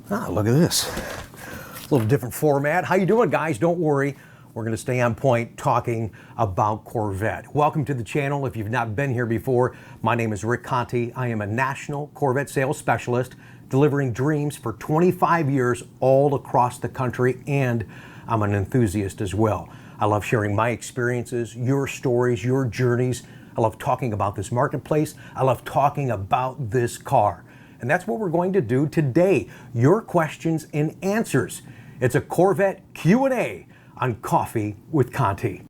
Ah, look at this. A little different format. How you doing, guys? Don't worry. We're going to stay on point talking about Corvette. Welcome to the channel. If you've not been here before, my name is Rick Conti. I am a national Corvette sales specialist delivering dreams for 25 years all across the country, and I'm an enthusiast as well. I love sharing my experiences, your stories, your journeys. I love talking about this marketplace. I love talking about this car. And that's what we're going to do today. Your questions and answers. It's a Corvette Q&A on Coffee with Conti.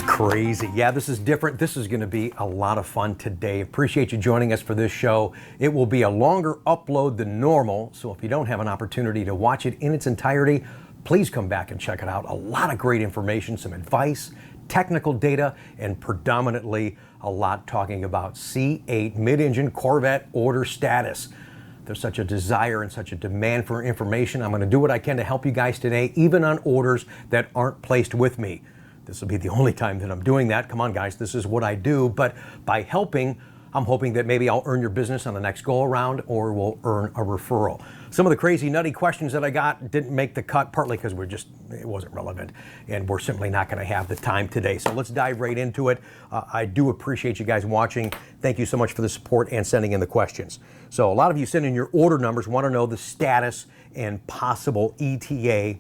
Crazy. Yeah, this is different. This is going to be a lot of fun today. Appreciate you joining us for this show. It will be a longer upload than normal, so if you don't have an opportunity to watch it in its entirety, please come back and check it out. A lot of great information, some advice, technical data, and predominantly a lot talking about C8 mid-engine Corvette order status. There's such a desire and such a demand for information. I'm going to do what I can to help you guys today, even on orders that aren't placed with me. This will be the only time that I'm doing that. Come on, guys, this is what I do. But by helping, I'm hoping that maybe I'll earn your business on the next go around, or we'll earn a referral. Some of the crazy, nutty questions that I got didn't make the cut, partly because it wasn't relevant, and we're simply not going to have the time today. So let's dive right into it. I do appreciate you guys watching. Thank you so much for the support and sending in the questions. So a lot of you send in your order numbers, want to know the status and possible ETA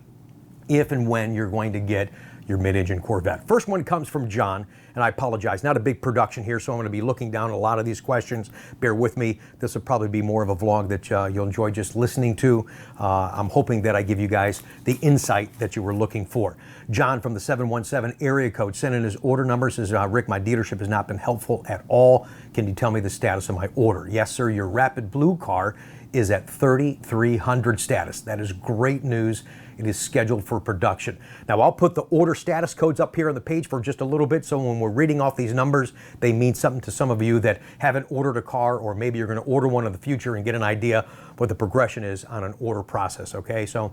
if and when you're going to get your mid-engine Corvette. First one comes from John, and I apologize, not a big production here, so I'm going to be looking down at a lot of these questions. Bear with me. This will probably be more of a vlog that you'll enjoy just listening to. I'm hoping that I give you guys the insight that you were looking for. John from the 717 area code sent in his order number, says, Rick, my dealership has not been helpful at all. Can you tell me the status of my order? Yes, sir, your Rapid Blue car is at 3,300 status. That is great news. It is scheduled for production. Now, I'll put the order status codes up here on the page for just a little bit, so when we're reading off these numbers, they mean something to some of you that haven't ordered a car, or maybe you're going to order one in the future and get an idea what the progression is on an order process, okay? So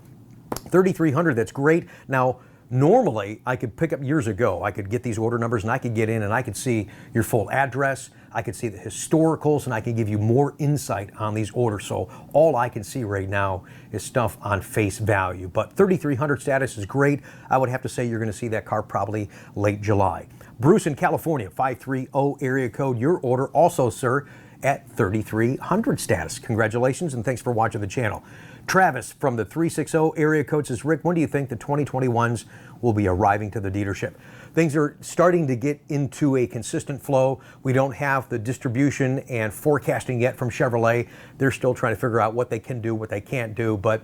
3,300, that's great. Now, normally, I could pick up years ago, I could get these order numbers and I could get in and I could see your full address, I could see the historicals, and I can give you more insight on these orders. So all I can see right now is stuff on face value. But 3,300 status is great. I would have to say you're going to see that car probably late July. Bruce in California, 530 area code, your order also, sir, at 3,300 status. Congratulations and thanks for watching the channel. Travis from the 360 area code says, Rick, when do you think the 2021s will be arriving to the dealership? Things are starting to get into a consistent flow. We don't have the distribution and forecasting yet from Chevrolet. They're still trying to figure out what they can do, what they can't do, but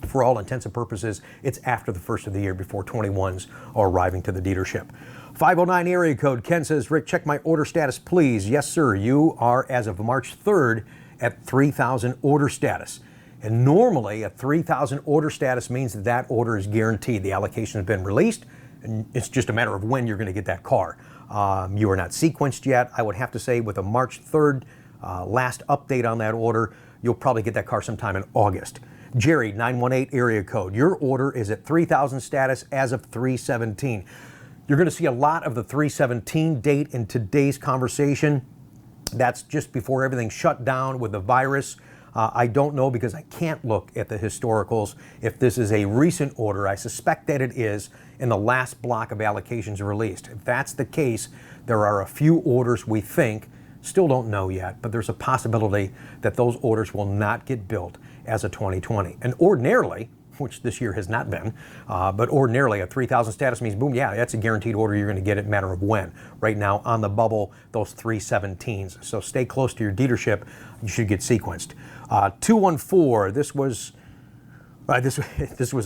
for all intents and purposes, it's after the first of the year before 21s are arriving to the dealership. 509 area code, Ken says, Rick, check my order status, please. Yes, sir, you are, as of March 3rd, at 3,000 order status. And normally, a 3,000 order status means that that order is guaranteed. The allocation has been released, and it's just a matter of when you're going to get that car. You are not sequenced yet. I would have to say with a March 3rd last update on that order, you'll probably get that car sometime in August. Jerry, 918 area code, your order is at 3,000 status as of 3/17. You're going to see a lot of the 3/17 date in today's conversation. That's just before everything shut down with the virus. I don't know because I can't look at the historicals if this is a recent order. I suspect that it is, in the last block of allocations released. If that's the case, there are a few orders we think, still don't know yet, but there's a possibility that those orders will not get built as a 2020. And ordinarily, which this year has not been, but ordinarily a 3,000 status means, boom, yeah, that's a guaranteed order. You're going to get it in a matter of when. Right now on the bubble, those 3/17s. So stay close to your dealership. You should get sequenced. 214, this was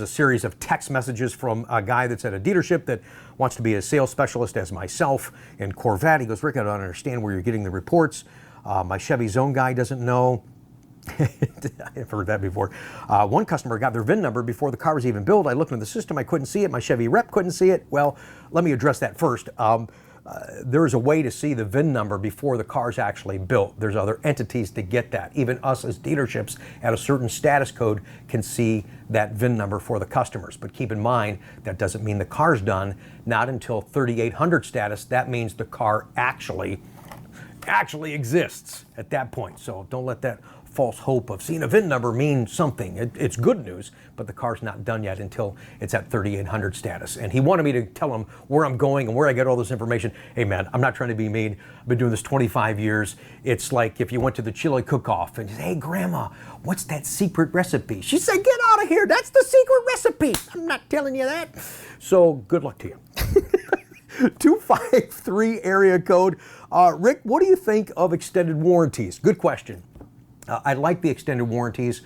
a series of text messages from a guy that's at a dealership that wants to be a sales specialist as myself in Corvette. He goes, Rick, I don't understand where you're getting the reports. My Chevy Zone guy doesn't know. I've heard that before. One customer got their VIN number before the car was even built. I looked into the system, I couldn't see it. My Chevy rep couldn't see it. Well, let me address that first. There's a way to see the VIN number before the car's actually built. There's other entities to get that. Even us as dealerships at a certain status code can see that VIN number for the customers. But keep in mind, that doesn't mean the car's done. Not until 3800 status. That means the car actually exists at that point. So don't let that false hope of seeing a VIN number mean something. It's good news, but the car's not done yet until it's at 3800 status. And he wanted me to tell him where I'm going and where I get all this information. Hey man, I'm not trying to be mean. I've been doing this 25 years. It's like if you went to the chili cook-off and you say, hey grandma, what's that secret recipe? She said, get out of here, that's the secret recipe. I'm not telling you that. So good luck to you. 253 area code. Rick, what do you think of extended warranties? Good question. I like the extended warranties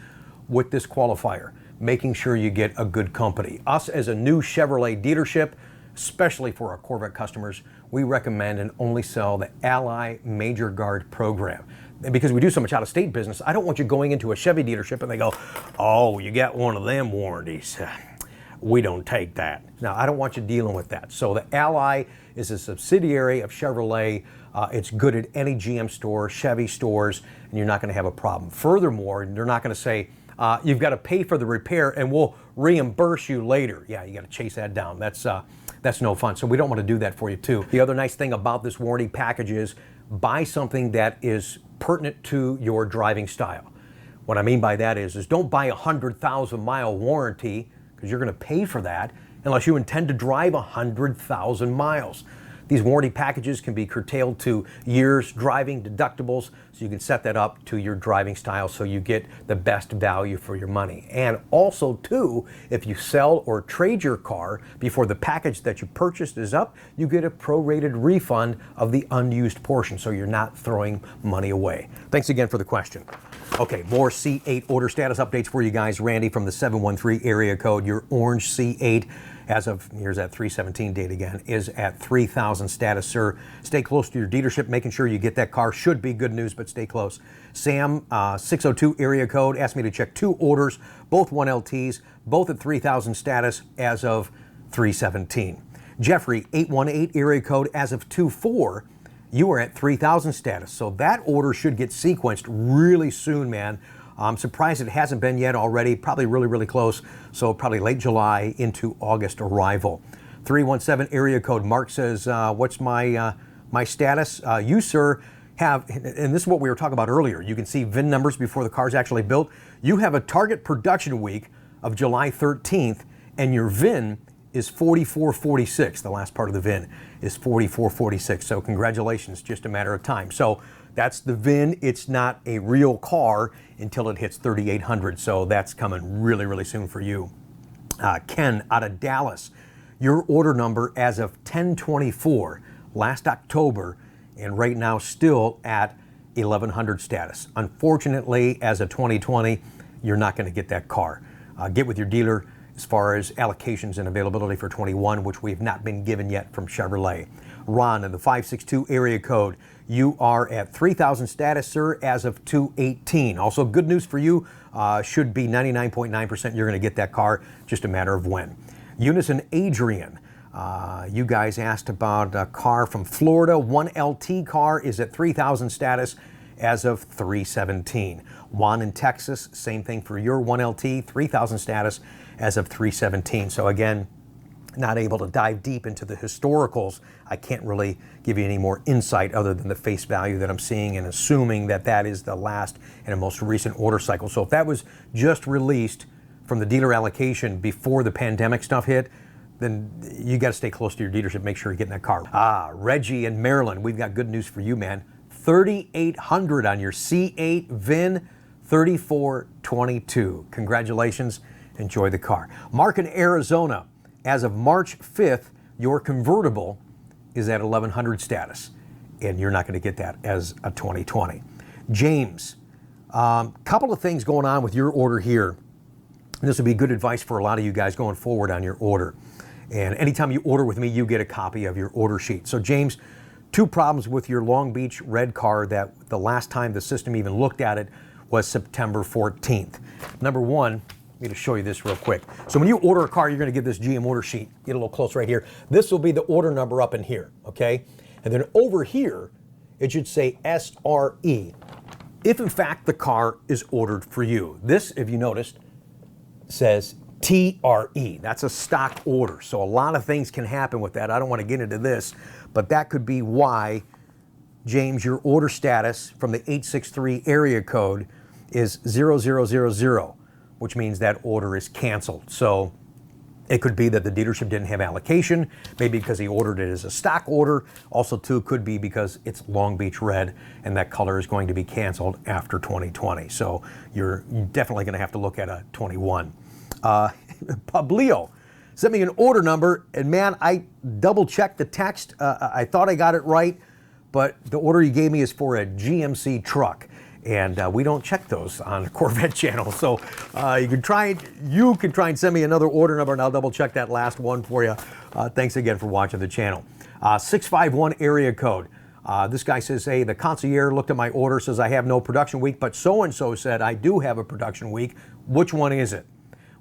with this qualifier, making sure you get a good company. Us as a new Chevrolet dealership, especially for our Corvette customers, we recommend and only sell the Ally Major Guard program. And because we do so much out-of-state business, I don't want you going into a Chevy dealership and they go, oh, you got one of them warranties. We don't take that. Now, I don't want you dealing with that. So the Ally is a subsidiary of Chevrolet. It's good at any GM store, Chevy stores, and you're not going to have a problem. Furthermore, they're not going to say, you've got to pay for the repair and we'll reimburse you later. Yeah, you got to chase that down. That's no fun. So we don't want to do that for you too. The other nice thing about this warranty package is buy something that is pertinent to your driving style. What I mean by that is don't buy a 100,000-mile warranty, because you're going to pay for that unless you intend to drive 100,000 miles. These warranty packages can be curtailed to years driving, deductibles, so you can set that up to your driving style so you get the best value for your money. And also too, if you sell or trade your car before the package that you purchased is up, you get a prorated refund of the unused portion, so you're not throwing money away. Thanks again for the question. Okay, more C8 order status updates for you guys. Randy from the 713 area code. Your orange C8, as of, here's that 317 date again, is at 3,000 status, sir. Stay close to your dealership, making sure you get that car. Should be good news, but stay close. Sam, 602 area code, asked me to check 2 orders, both 1LTs, both at 3,000 status as of 317. Jeffrey, 818 area code, as of 2/4. You are at 3,000 status. So that order should get sequenced really soon, man. I'm surprised it hasn't been yet already. Probably really, really close. So probably late July into August arrival. 317 area code. Mark says, what's my status? You, sir, have, and this is what we were talking about earlier. You can see VIN numbers before the car's actually built. You have a target production week of July 13th, and your VIN is 4446. The last part of the VIN is 4446. So congratulations, just a matter of time. So that's the VIN. It's not a real car until it hits 3800. So that's coming really, really soon for you. Ken out of Dallas, your order number as of 10/24 last October, and right now still at 1100 status. Unfortunately, as of 2020, you're not going to get that car. Get with your dealer as far as allocations and availability for 21, which we've not been given yet from Chevrolet. Ron in the 562 area code, you are at 3,000 status, sir, as of 2/18. Also good news for you, should be 99.9% you're going to get that car, just a matter of when. Eunice and Adrian, you guys asked about a car from Florida. 1LT car is at 3,000 status as of 317. Juan in Texas, same thing for your 1LT, 3,000 status as of 317. So again, not able to dive deep into the historicals. I can't really give you any more insight other than the face value that I'm seeing and assuming that that is the last and most recent order cycle. So if that was just released from the dealer allocation before the pandemic stuff hit, then you got to stay close to your dealership, make sure you're getting that car. Reggie in Maryland, we've got good news for you, man. 3,800 on your C8 VIN 3422. Congratulations, enjoy the car. Mark in Arizona, as of March 5th, your convertible is at 1100 status, and you're not going to get that as a 2020. James, couple of things going on with your order here. This would be good advice for a lot of you guys going forward on your order. And anytime you order with me, you get a copy of your order sheet. So James, 2 problems with your Long Beach red car that the last time the system even looked at it was September 14th. Number one, I'm going to show you this real quick. So when you order a car, you're going to get this GM order sheet. Get a little close right here. This will be the order number up in here, okay? And then over here, it should say SRE. If in fact the car is ordered for you. This, if you noticed, says TRE. That's a stock order. So a lot of things can happen with that. I don't want to get into this, but that could be why, James, your order status from the 863 area code is 0000, which means that order is canceled. So it could be that the dealership didn't have allocation, maybe because he ordered it as a stock order. Also, too, could be because it's Long Beach red and that color is going to be canceled after 2020. So you're definitely going to have to look at a 21. Pablio sent me an order number, and man, I double checked the text. I thought I got it right, but the order he gave me is for a GMC truck. And we don't check those on the Corvette channel. So you can try and send me another order number, and I'll double check that last one for you. Thanks again for watching the channel. 651 area code. This guy says, hey, the concierge looked at my order, says I have no production week, but so-and-so said I do have a production week. Which one is it?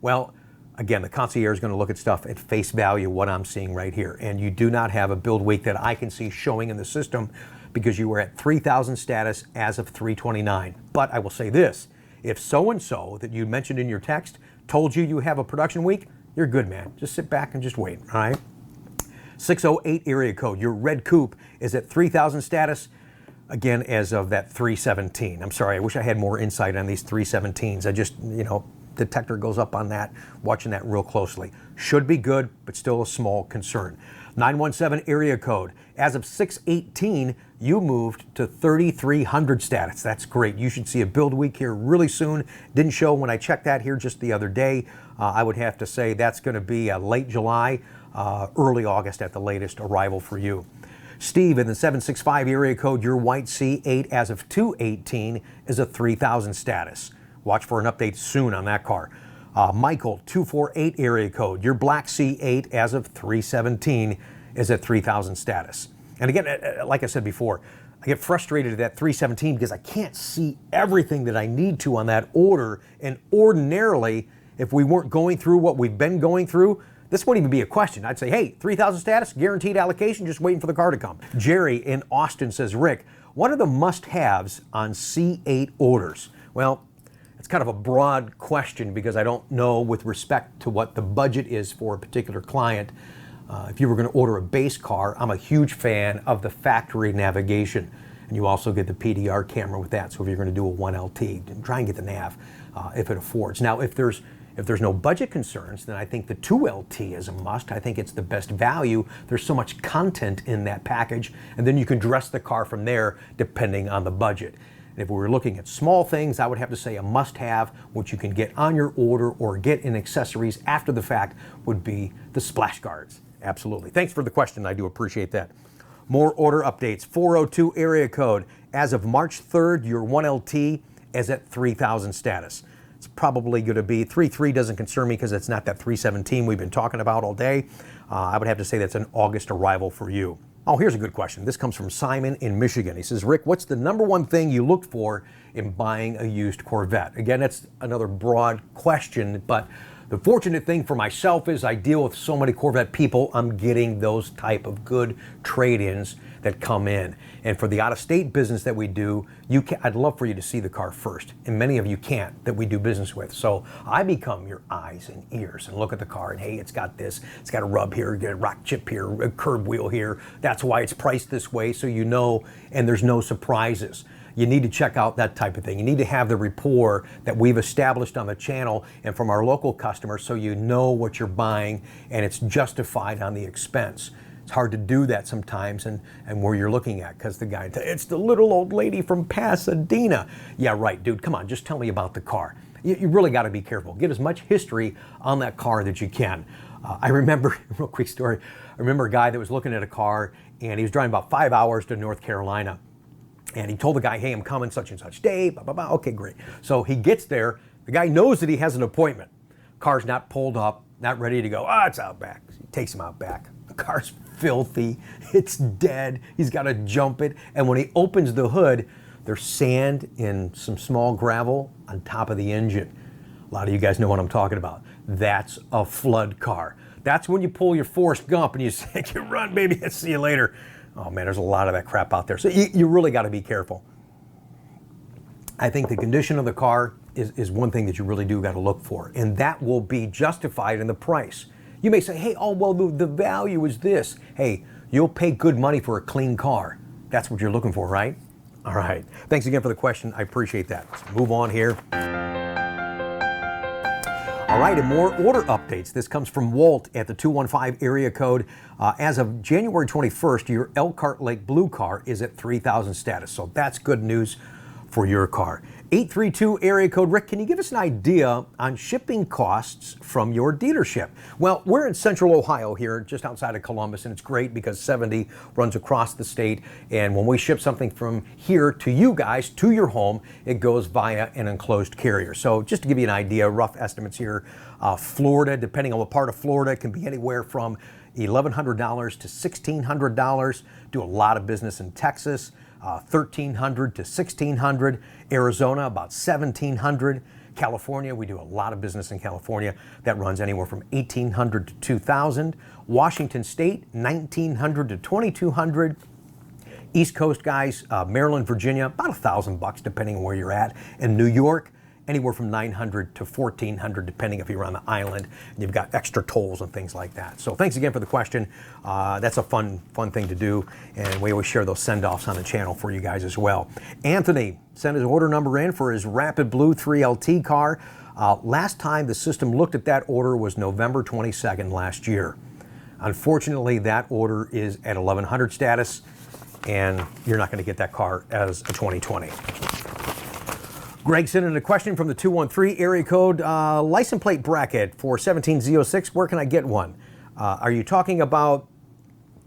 Well, again, the concierge is going to look at stuff at face value, what I'm seeing right here. And you do not have a build week that I can see showing in the system, because you were at 3,000 status as of 3/29. But I will say this, if so-and-so that you mentioned in your text told you you have a production week, you're good, man. Just sit back and just wait, all right? 608 area code, your red coupe is at 3,000 status, again, as of that 3/17. I'm sorry, I wish I had more insight on these 3/17s. I just, detector goes up on that, watching that real closely. Should be good, but still a small concern. 917 area code, as of 6/18, you moved to 3,300 status. That's great. You should see a build week here really soon. Didn't show when I checked that here just the other day. I would have to say that's going to be a late July, early August at the latest arrival for you. Steve, in the 765 area code, your white C8 as of 2/18 is a 3,000 status. Watch for an update soon on that car. Michael, 248 area code, your black C8 as of 3/17 is at 3,000 status. And again, like I said before, I get frustrated at that 3/17 because I can't see everything that I need to on that order. And ordinarily, if we weren't going through what we've been going through, this wouldn't even be a question. I'd say, hey, 3,000 status, guaranteed allocation, just waiting for the car to come. Jerry in Austin says, Rick, what are the must-haves on C8 orders? Well, it's kind of a broad question because I don't know with respect to what the budget is for a particular client. If you were going to order a base car, I'm a huge fan of the factory navigation. And you also get the PDR camera with that. So if you're going to do a 1LT, try and get the nav if it affords. Now, if there's no budget concerns, then I think the 2LT is a must. I think it's the best value. There's so much content in that package. And then you can dress the car from there depending on the budget. And if we were looking at small things, I would have to say a must-have, which you can get on your order or get in accessories after the fact, would be the splash guards. Absolutely. Thanks for the question. I do appreciate that. More order updates. 402 area code. As of March 3rd, your 1LT is at 3,000 status. It's probably going to be 3.3 doesn't concern me because it's not that 3.17 we've been talking about all day. I would have to say that's an August arrival for you. Oh, here's a good question. This comes from Simon in Michigan. He says, Rick, what's the number one thing you looked for in buying a used Corvette? Again, that's another broad question, but the fortunate thing for myself is I deal with so many Corvette people, I'm getting those type of good trade-ins that come in. And for the out-of-state business that we do, I'd love for you to see the car first. And many of you can't that we do business with. So I become your eyes and ears and look at the car and, hey, it's got this, it's got a rub here, got a rock chip here, a curb wheel here. That's why it's priced this way, so you know, and there's no surprises. You need to check out that type of thing. You need to have the rapport that we've established on the channel and from our local customers so you know what you're buying and it's justified on the expense. It's hard to do that sometimes and where you're looking at because the guy, it's the little old lady from Pasadena. Yeah, right, dude, come on, just tell me about the car. You really got to be careful. Get as much history on that car that you can. I remember, real quick story, I remember a guy that was looking at a car and he was driving about 5 hours to North Carolina. And he told the guy, hey, I'm coming such and such day, blah, blah, blah. Okay, great. So he gets there. The guy knows that he has an appointment. Car's not pulled up, not ready to go. It's out back. He takes him out back. The car's filthy. It's dead. He's got to jump it. And when he opens the hood There's sand and some small gravel on top of the engine. A lot of you guys know what I'm talking about. That's a flood car. That's when you pull your Forrest Gump and you say, you run, baby, I'll see you later. Oh man, there's a lot of that crap out there. So you really got to be careful. I think the condition of the car is one thing that you really do got to look for, and that will be justified in the price. You may say, hey, oh, well, the value is this. Hey, you'll pay good money for a clean car. That's what you're looking for, right? All right. Thanks again for the question. I appreciate that. Let's move on here. All right, and more order updates. This comes from Walt at the 215 area code. As of January 21st, your Elkhart Lake Blue car is at 3,000 status. So that's good news for your car. 832 area code. Rick, can you give us an idea on shipping costs from your dealership? Well, we're in central Ohio here, just outside of Columbus, and it's great because 70 runs across the state. And when we ship something from here to you guys, to your home, it goes via an enclosed carrier. So just to give you an idea, rough estimates here, Florida, depending on what part of Florida, can be anywhere from $1,100 to $1,600. Do a lot of business in Texas. $1,300 to $1,600. Arizona, about $1,700. California, we do a lot of business in California. That runs anywhere from $1,800 to $2,000. Washington State, $1,900 to $2,200. East Coast guys, Maryland, Virginia, about $1,000 depending on where you're at. And New York, anywhere from $900 to $1,400, depending if you're on the island and you've got extra tolls and things like that. So thanks again for the question. That's a fun thing to do, and we always share those send-offs on the channel for you guys as well. Anthony sent his order number in for his Rapid Blue 3LT car. Last time the system looked at that order was November 22nd last year. Unfortunately, that order is at 1100 status, and you're not going to get that car as a 2020. Greg sent in a question from the 213 area code. License plate bracket for 17Z06, where can I get one? Are you talking about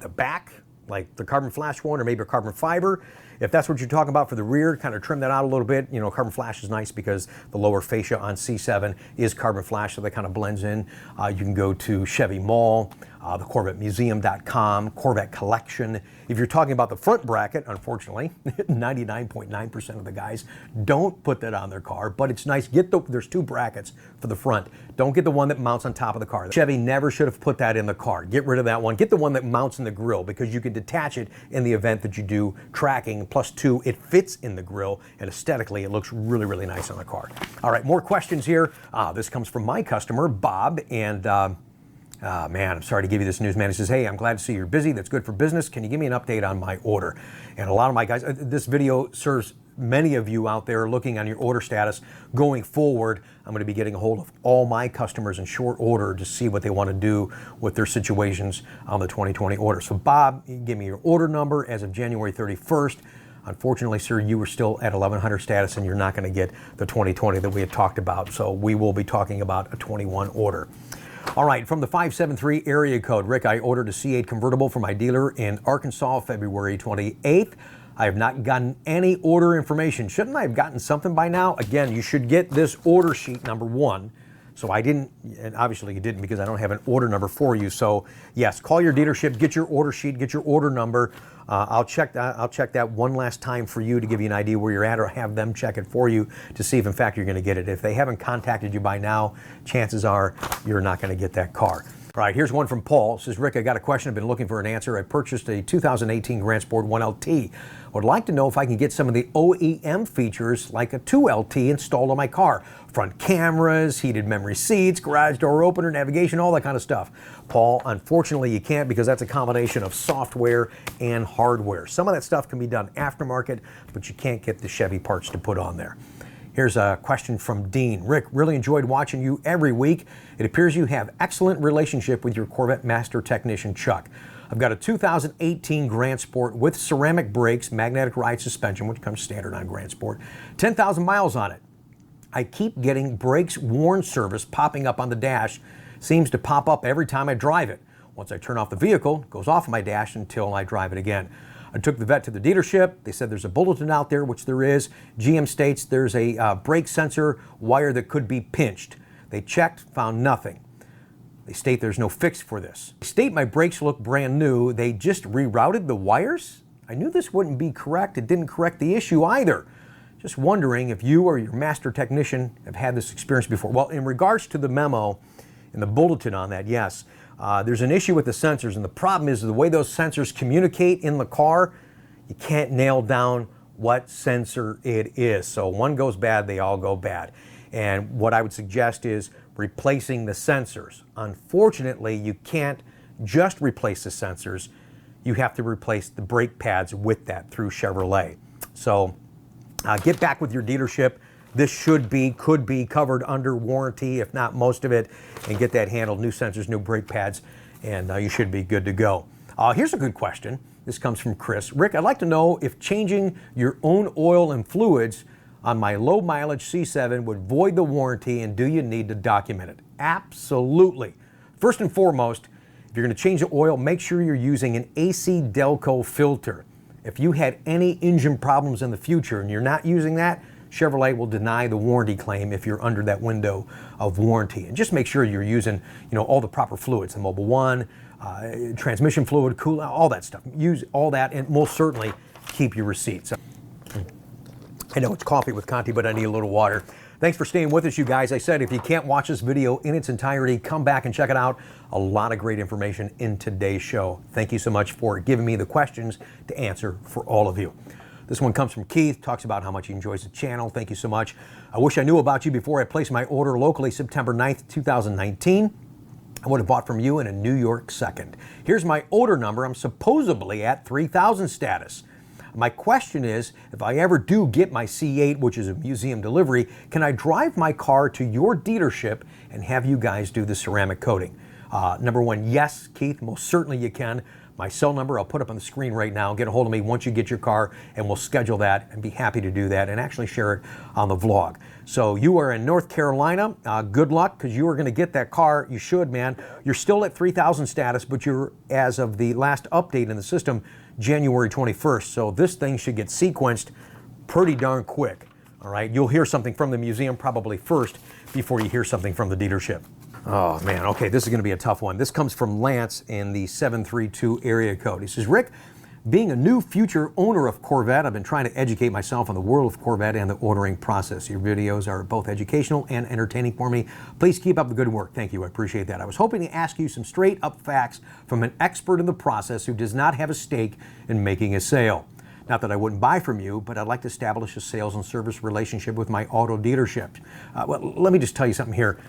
the back, like the carbon flash one, or maybe a carbon fiber? If that's what you're talking about for the rear, kind of trim that out a little bit. You know, carbon flash is nice because the lower fascia on C7 is carbon flash, so that kind of blends in. You can go to Chevy Mall, the CorvetteMuseum.com, Corvette Collection. If you're talking about the front bracket, unfortunately, 99.9% of the guys don't put that on their car, but it's nice. There's two brackets for the front. Don't get the one that mounts on top of the car. Chevy never should have put that in the car. Get rid of that one. Get the one that mounts in the grill, because you can detach it in the event that you do tracking. Plus two, it fits in the grill, and aesthetically, it looks really, really nice on the car. All right, more questions here. This comes from my customer, Bob, and man, I'm sorry to give you this news, man. He says, hey, I'm glad to see you're busy. That's good for business. Can you give me an update on my order? And a lot of my guys, this video serves many of you out there looking on your order status. Going forward, I'm going to be getting a hold of all my customers in short order to see what they want to do with their situations on the 2020 order. So Bob, give me your order number as of January 31st. Unfortunately, sir, you were still at 1100 status, and you're not going to get the 2020 that we had talked about. So we will be talking about a 21 order. All right, from the 573 area code, Rick, I ordered a C8 convertible from my dealer in Arkansas, February 28th. I have not gotten any order information. Shouldn't I have gotten something by now? Again, you should get this order sheet, number one. So I didn't, and obviously you didn't because I don't have an order number for you. So yes, call your dealership, get your order sheet, get your order number. I'll check that one last time for you to give you an idea where you're at, or have them check it for you to see if in fact you're going to get it. If they haven't contacted you by now, chances are you're not going to get that car. All right, here's one from Paul. It says, Rick, I got a question. I've been looking for an answer. I purchased a 2018 Grand Sport 1LT. Would like to know if I can get some of the OEM features like a 2LT installed on my car. Front cameras, heated memory seats, garage door opener, navigation, all that kind of stuff. Paul, unfortunately you can't, because that's a combination of software and hardware. Some of that stuff can be done aftermarket, but you can't get the Chevy parts to put on there. Here's a question from Dean. Rick, really enjoyed watching you every week. It appears you have excellent relationship with your Corvette master technician, Chuck. I've got a 2018 Grand Sport with ceramic brakes, magnetic ride suspension, which comes standard on Grand Sport, 10,000 miles on it. I keep getting brakes warn service popping up on the dash. Seems to pop up every time I drive it. Once I turn off the vehicle, it goes off my dash until I drive it again. I took the vet to the dealership. They said there's a bulletin out there, which there is. GM states there's a brake sensor wire that could be pinched. They checked, found nothing. They state there's no fix for this. They state my brakes look brand new. They just rerouted the wires? I knew this wouldn't be correct. It didn't correct the issue either. Just wondering if you or your master technician have had this experience before. Well, in regards to the memo and the bulletin on that, yes. There's an issue with the sensors, and the problem is the way those sensors communicate in the car, you can't nail down what sensor it is. So one goes bad, they all go bad. And what I would suggest is replacing the sensors. Unfortunately, you can't just replace the sensors. You have to replace the brake pads with that through Chevrolet. So get back with your dealership. This could be covered under warranty, if not most of it, and get that handled. New sensors, new brake pads, and you should be good to go. Here's a good question. This comes from Chris. Rick, I'd like to know if changing your own oil and fluids on my low mileage C7 would void the warranty, and do you need to document it? Absolutely. First and foremost, if you're going to change the oil, make sure you're using an AC Delco filter. If you had any engine problems in the future and you're not using that, Chevrolet will deny the warranty claim if you're under that window of warranty. And just make sure you're using, all the proper fluids, the Mobil 1, transmission fluid, coolant, all that stuff. Use all that, and most certainly keep your receipts. I know it's coffee with Conti, but I need a little water. Thanks for staying with us, you guys. I said if you can't watch this video in its entirety, come back and check it out. A lot of great information in today's show. Thank you so much for giving me the questions to answer for all of you. This one comes from Keith, talks about how much he enjoys the channel. Thank you so much. I wish I knew about you before I placed my order locally September 9th, 2019. I would have bought from you in a New York second. Here's my order number. I'm supposedly at 3,000 status. My question is, if I ever do get my C8, which is a museum delivery, can I drive my car to your dealership and have you guys do the ceramic coating? Number one, yes, Keith, most certainly you can. My cell number, I'll put up on the screen right now. Get a hold of me once you get your car, and we'll schedule that and be happy to do that and actually share it on the vlog. So you are in North Carolina. Good luck, because you are going to get that car. You should, man. You're still at 3,000 status, but you're, as of the last update in the system, January 21st. So this thing should get sequenced pretty darn quick. All right, you'll hear something from the museum probably first before you hear something from the dealership. Oh man, okay, this is going to be a tough one. This comes from Lance in the 732 area code. He says, Rick, being a new future owner of Corvette, I've been trying to educate myself on the world of Corvette and the ordering process. Your videos are both educational and entertaining for me. Please keep up the good work. Thank you, I appreciate that. I was hoping to ask you some straight up facts from an expert in the process who does not have a stake in making a sale. Not that I wouldn't buy from you, but I'd like to establish a sales and service relationship with my auto dealership. Well, let me just tell you something here.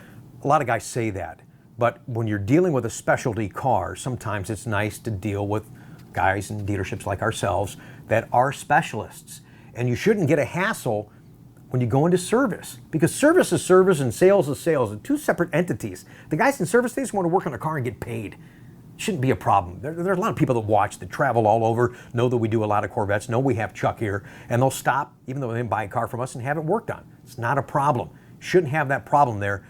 A lot of guys say that, but when you're dealing with a specialty car, sometimes it's nice to deal with guys in dealerships like ourselves that are specialists. And you shouldn't get a hassle when you go into service, because service is service and sales is sales. They're two separate entities. The guys in service, they just want to work on a car and get paid. Shouldn't be a problem. There are a lot of people that watch, that travel all over, know that we do a lot of Corvettes, know we have Chuck here, and they'll stop, even though they didn't buy a car from us, and have it worked on. It's not a problem. Shouldn't have that problem there.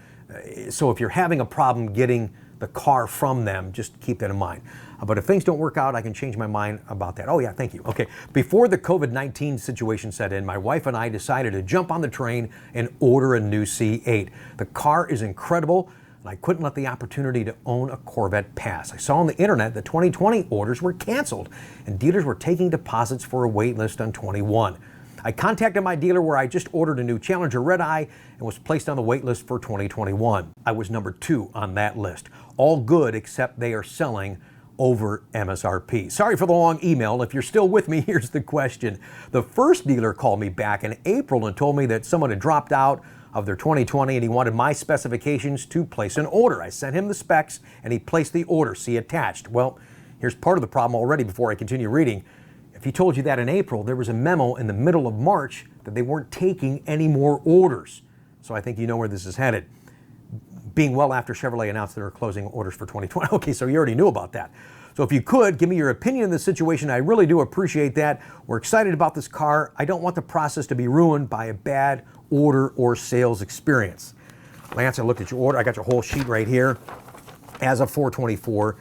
So if you're having a problem getting the car from them, just keep that in mind. But if things don't work out, I can change my mind about that. Oh yeah, thank you. Okay, before the COVID-19 situation set in, my wife and I decided to jump on the train and order a new C8. The car is incredible, and I couldn't let the opportunity to own a Corvette pass. I saw on the internet that 2020 orders were canceled, and dealers were taking deposits for a wait list on 21. I contacted my dealer where I just ordered a new Challenger Red Eye and was placed on the wait list for 2021. I was number 2 on that list. All good, except they are selling over MSRP. Sorry for the long email. If you're still with me, here's the question. The first dealer called me back in April and told me that someone had dropped out of their 2020 and he wanted my specifications to place an order. I sent him the specs and he placed the order. See attached. Well, here's part of the problem already before I continue reading. If he told you that in April, there was a memo in the middle of March that they weren't taking any more orders. So I think you know where this is headed. Being well after Chevrolet announced they were closing orders for 2020. Okay, so you already knew about that. So if you could, give me your opinion on the situation. I really do appreciate that. We're excited about this car. I don't want the process to be ruined by a bad order or sales experience. Lance, I looked at your order. I got your whole sheet right here. As of 4/24,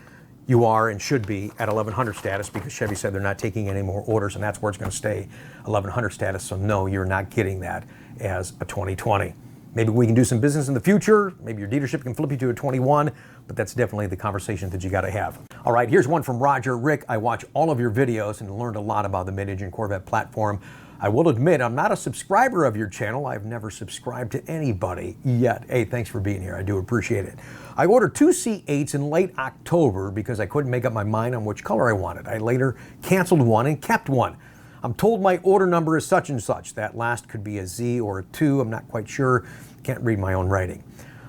you are and should be at 1100 status because Chevy said they're not taking any more orders, and that's where it's going to stay, 1100 status. So no, you're not getting that as a 2020. Maybe we can do some business in the future. Maybe your dealership can flip you to a 21, but that's definitely the conversation that you got to have. All right, here's one from Roger. Rick, I watch all of your videos and learned a lot about the mid-engine Corvette platform. I will admit I'm not a subscriber of your channel. I've never subscribed to anybody yet. Hey, thanks for being here. I do appreciate it. I ordered 2 C8s in late October because I couldn't make up my mind on which color I wanted. I later canceled one and kept one. I'm told my order number is such and such. That last could be a Z or a 2. I'm not quite sure. Can't read my own writing.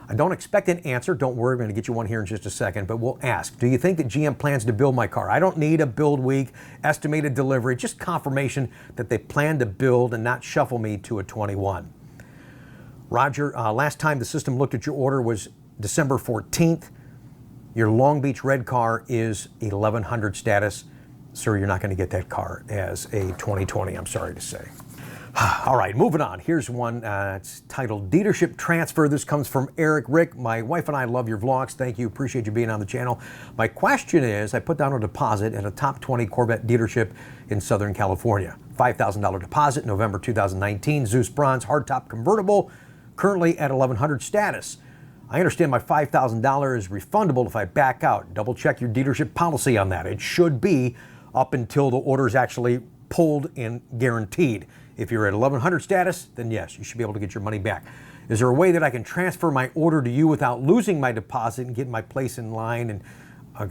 I don't expect an answer. Don't worry, I'm going to get you one here in just a second, but we'll ask. Do you think that GM plans to build my car? I don't need a build week, estimated delivery, just confirmation that they plan to build and not shuffle me to a 21. Roger, last time the system looked at your order was December 14th. Your Long Beach red car is 1100 status. Sir, you're not going to get that car as a 2020, I'm sorry to say. All right, moving on. Here's one. It's titled Dealership Transfer. This comes from Eric. Rick, my wife and I love your vlogs. Thank you. Appreciate you being on the channel. My question is, I put down a deposit at a top 20 Corvette dealership in Southern California. $5,000 deposit, November 2019, Zeus Bronze hardtop convertible, currently at 1100 status. I understand my $5,000 is refundable if I back out. Double check your dealership policy on that. It should be up until the order is actually pulled and guaranteed. If you're at 1100 status, then yes, you should be able to get your money back. Is there a way that I can transfer my order to you without losing my deposit and get my place in line? And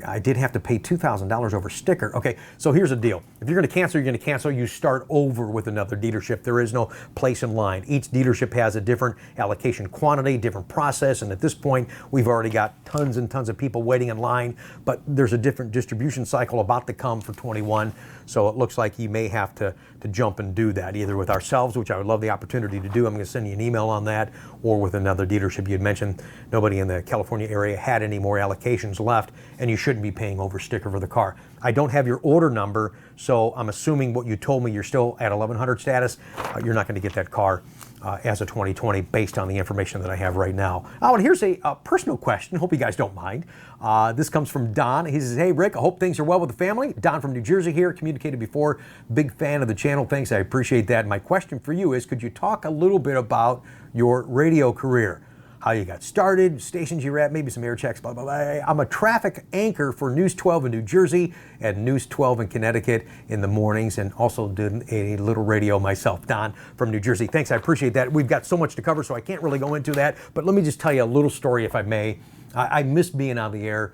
I did have to pay $2,000 over sticker. Okay, so here's the deal. If you're going to cancel, you're going to cancel. You start over with another dealership. There is no place in line. Each dealership has a different allocation quantity, different process, and at this point, we've already got tons and tons of people waiting in line, but there's a different distribution cycle about to come for 21, so it looks like you may have to jump and do that, either with ourselves, which I would love the opportunity to do. I'm going to send you an email on that, or with another dealership. You had mentioned nobody in the California area had any more allocations left, and you shouldn't be paying over sticker for the car. I don't have your order number, so I'm assuming what you told me, you're still at 1100 status. You're not going to get that car as a 2020 based on the information that I have right now. Oh, and here's a personal question. Hope you guys don't mind. This comes from Don. He says, hey, Rick, I hope things are well with the family. Don from New Jersey here, communicated before. Big fan of the channel. Thanks, I appreciate that. My question for you is, could you talk a little bit about your radio career? How you got started, stations you were at, maybe some air checks, blah, blah, blah. I'm a traffic anchor for News 12 in New Jersey and News 12 in Connecticut in the mornings, and also did a little radio myself. Don from New Jersey. Thanks, I appreciate that. We've got so much to cover, so I can't really go into that, but let me just tell you a little story, if I may. I miss being on the air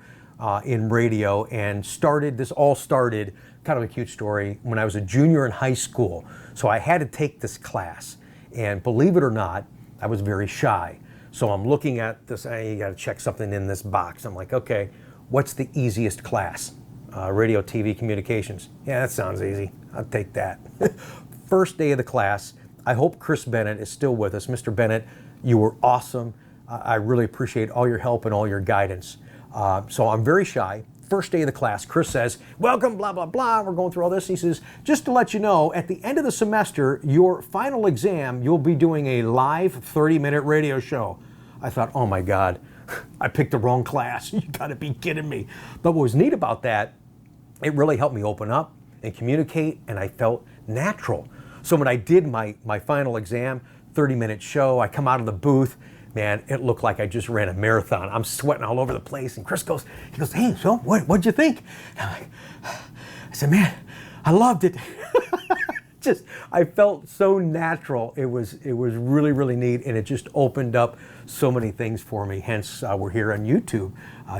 in radio, and this all started, kind of a cute story, when I was a junior in high school. So I had to take this class, and believe it or not, I was very shy. So I'm looking at this, you got to check something in this box. I'm like, okay, what's the easiest class? Radio, TV, communications. Yeah, that sounds easy. I'll take that. First day of the class, I hope Chris Bennett is still with us. Mr. Bennett, you were awesome. I really appreciate all your help and all your guidance. So I'm very shy. First day of the class, Chris says, welcome, blah, blah, blah. We're going through all this. He says, just to let you know, at the end of the semester, your final exam, you'll be doing a live 30-minute radio show. I thought, oh my God, I picked the wrong class. You gotta be kidding me. But what was neat about that, it really helped me open up and communicate, and I felt natural. So when I did my final exam, 30-minute show, I come out of the booth, man, it looked like I just ran a marathon. I'm sweating all over the place. And Chris goes, hey, so what'd you think? I said, man, I loved it. I felt so natural. It was really, really neat. And it just opened up so many things for me. Hence, we're here on YouTube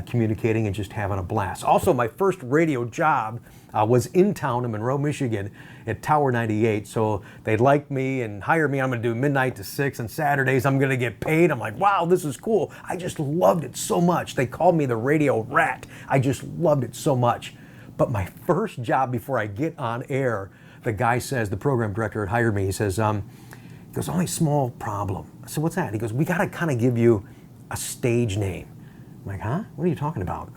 communicating and just having a blast. Also, my first radio job was in town in Monroe, Michigan at Tower 98. So they liked me and hired me. I'm going to do midnight to 6 on Saturdays. I'm going to get paid. I'm like, wow, this is cool. I just loved it so much. They called me the radio rat. I just loved it so much. But my first job before I get on air, the guy says, the program director had hired me. He says, there's only a small problem. I said, what's that? He goes, we got to kind of give you a stage name. I'm like, huh? What are you talking about?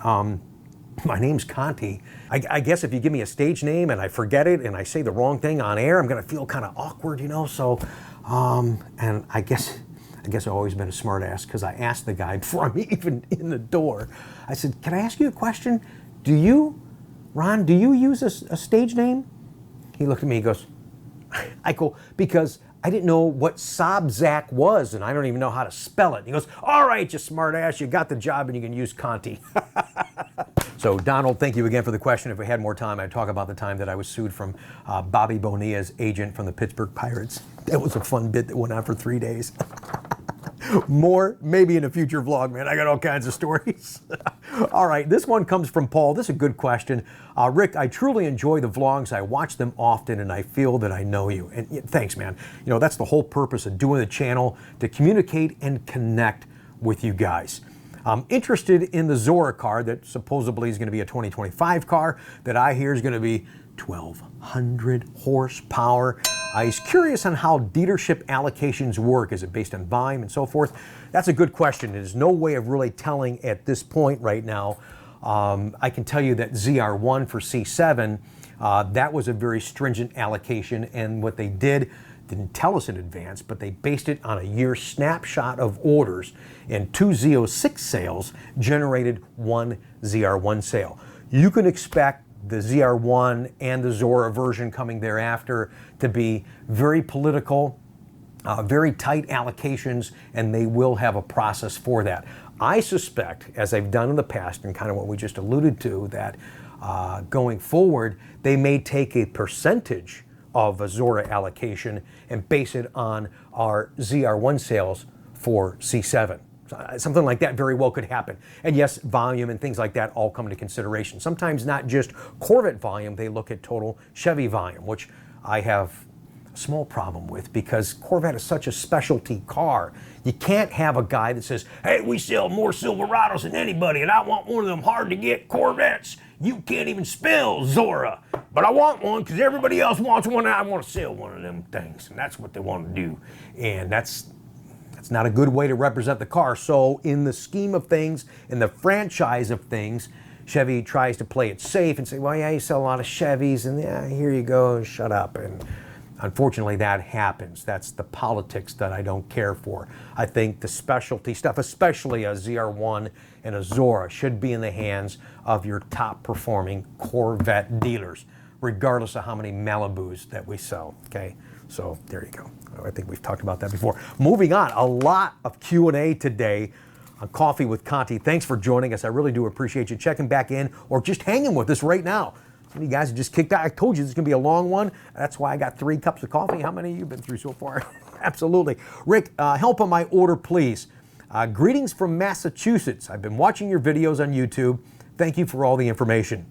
My name's Conti. I guess if you give me a stage name and I forget it and I say the wrong thing on air, I'm going to feel kind of awkward, you know? So, and I guess I've always been a smart ass, because I asked the guy before I'm even in the door. I said, can I ask you a question? Ron, do you use a stage name? He looked at me, he goes, I go, because I didn't know what Sobzak was, and I don't even know how to spell it. And he goes, all right, you smart ass, you got the job and you can use Conti. So Donald, thank you again for the question. If we had more time, I'd talk about the time that I was sued from Bobby Bonilla's agent from the Pittsburgh Pirates. That was a fun bit that went on for 3 days. More, maybe in a future vlog, man. I got all kinds of stories. All right, this one comes from Paul. This is a good question. Rick, I truly enjoy the vlogs. I watch them often, and I feel that I know you. And thanks, man. You know, that's the whole purpose of doing the channel, to communicate and connect with you guys. I'm interested in the Zora car that supposedly is going to be a 2025 car that I hear is going to be 1,200 horsepower. I was curious on how dealership allocations work. Is it based on volume and so forth? That's a good question. There's no way of really telling at this point right now. I can tell you that ZR1 for C7, that was a very stringent allocation, and what they didn't tell us in advance, but they based it on a year snapshot of orders, and 2 Z06 sales generated 1 ZR1 sale. You can expect the ZR1 and the Zora version coming thereafter to be very political, very tight allocations, and they will have a process for that. I suspect, as I've done in the past, and kind of what we just alluded to, that going forward, they may take a percentage of a Zora allocation and base it on our ZR1 sales for C7. Something like that very well could happen. And yes, volume and things like that all come into consideration. Sometimes not just Corvette volume, they look at total Chevy volume, which I have a small problem with because Corvette is such a specialty car. You can't have a guy that says, hey, we sell more Silverados than anybody and I want one of them hard to get Corvettes. You can't even spell Zora, but I want one because everybody else wants one and I want to sell one of them things. And that's what they want to do. And that's not a good way to represent the car. So in the scheme of things, in the franchise of things, Chevy tries to play it safe and say, well, yeah, you sell a lot of Chevys and yeah, here you go, shut up. And unfortunately that happens. That's the politics that I don't care for. I think the specialty stuff, especially a ZR1 and a Zora, should be in the hands of your top performing Corvette dealers, regardless of how many Malibus that we sell, okay? So there you go. I think we've talked about that before. Moving on, a lot of Q&A today on Coffee with Conti. Thanks for joining us. I really do appreciate you checking back in or just hanging with us right now. Some of you guys just kicked out. I told you this is going to be a long one. That's why I got 3 cups of coffee. How many have you been through so far? Absolutely. Rick, help on my order, please. Greetings from Massachusetts. I've been watching your videos on YouTube. Thank you for all the information.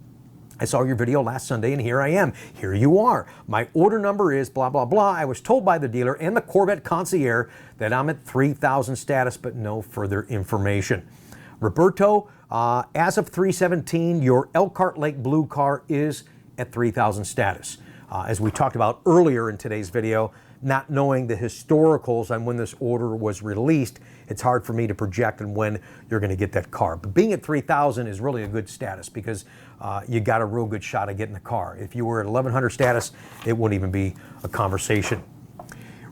I saw your video last Sunday and here I am. Here you are. My order number is blah, blah, blah. I was told by the dealer and the Corvette concierge that I'm at 3,000 status, but no further information. Roberto, as of 3/17, your Elkhart Lake Blue car is at 3,000 status. As we talked about earlier in today's video, not knowing the historicals on when this order was released, it's hard for me to project on when you're going to get that car. But being at 3,000 is really a good status because you got a real good shot of getting the car. If you were at 1,100 status, it wouldn't even be a conversation.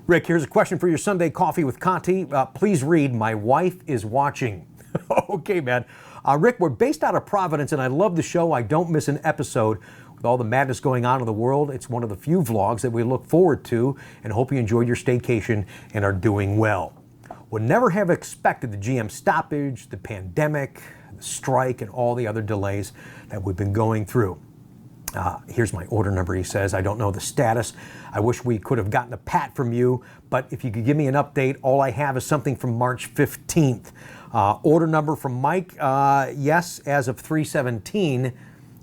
Rick, here's a question for your Sunday Coffee with Conti. Please read, my wife is watching. Okay, man. Rick, we're based out of Providence and I love the show. I don't miss an episode. With all the madness going on in the world, it's one of the few vlogs that we look forward to and hope you enjoyed your staycation and are doing well. Would never have expected the GM stoppage, the pandemic, the strike, and all the other delays that we've been going through. Here's my order number, he says. I don't know the status. I wish we could have gotten a pat from you, but if you could give me an update, all I have is something from March 15th. Order number from Mike, yes, as of 3/17,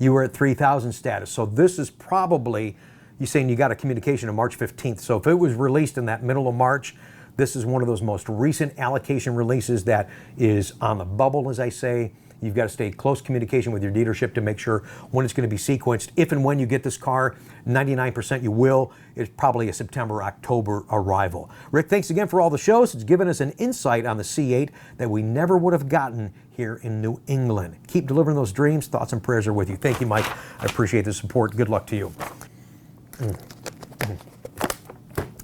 you were at 3,000 status. So this is probably, you're saying you got a communication on March 15th. So if it was released in that middle of March, this is one of those most recent allocation releases that is on the bubble, as I say. You've got to stay close communication with your dealership to make sure when it's going to be sequenced. If and when you get this car, 99% you will. It's probably a September, October arrival. Rick, thanks again for all the shows. It's given us an insight on the C8 that we never would have gotten here in New England. Keep delivering those dreams. Thoughts and prayers are with you. Thank you, Mike. I appreciate the support. Good luck to you.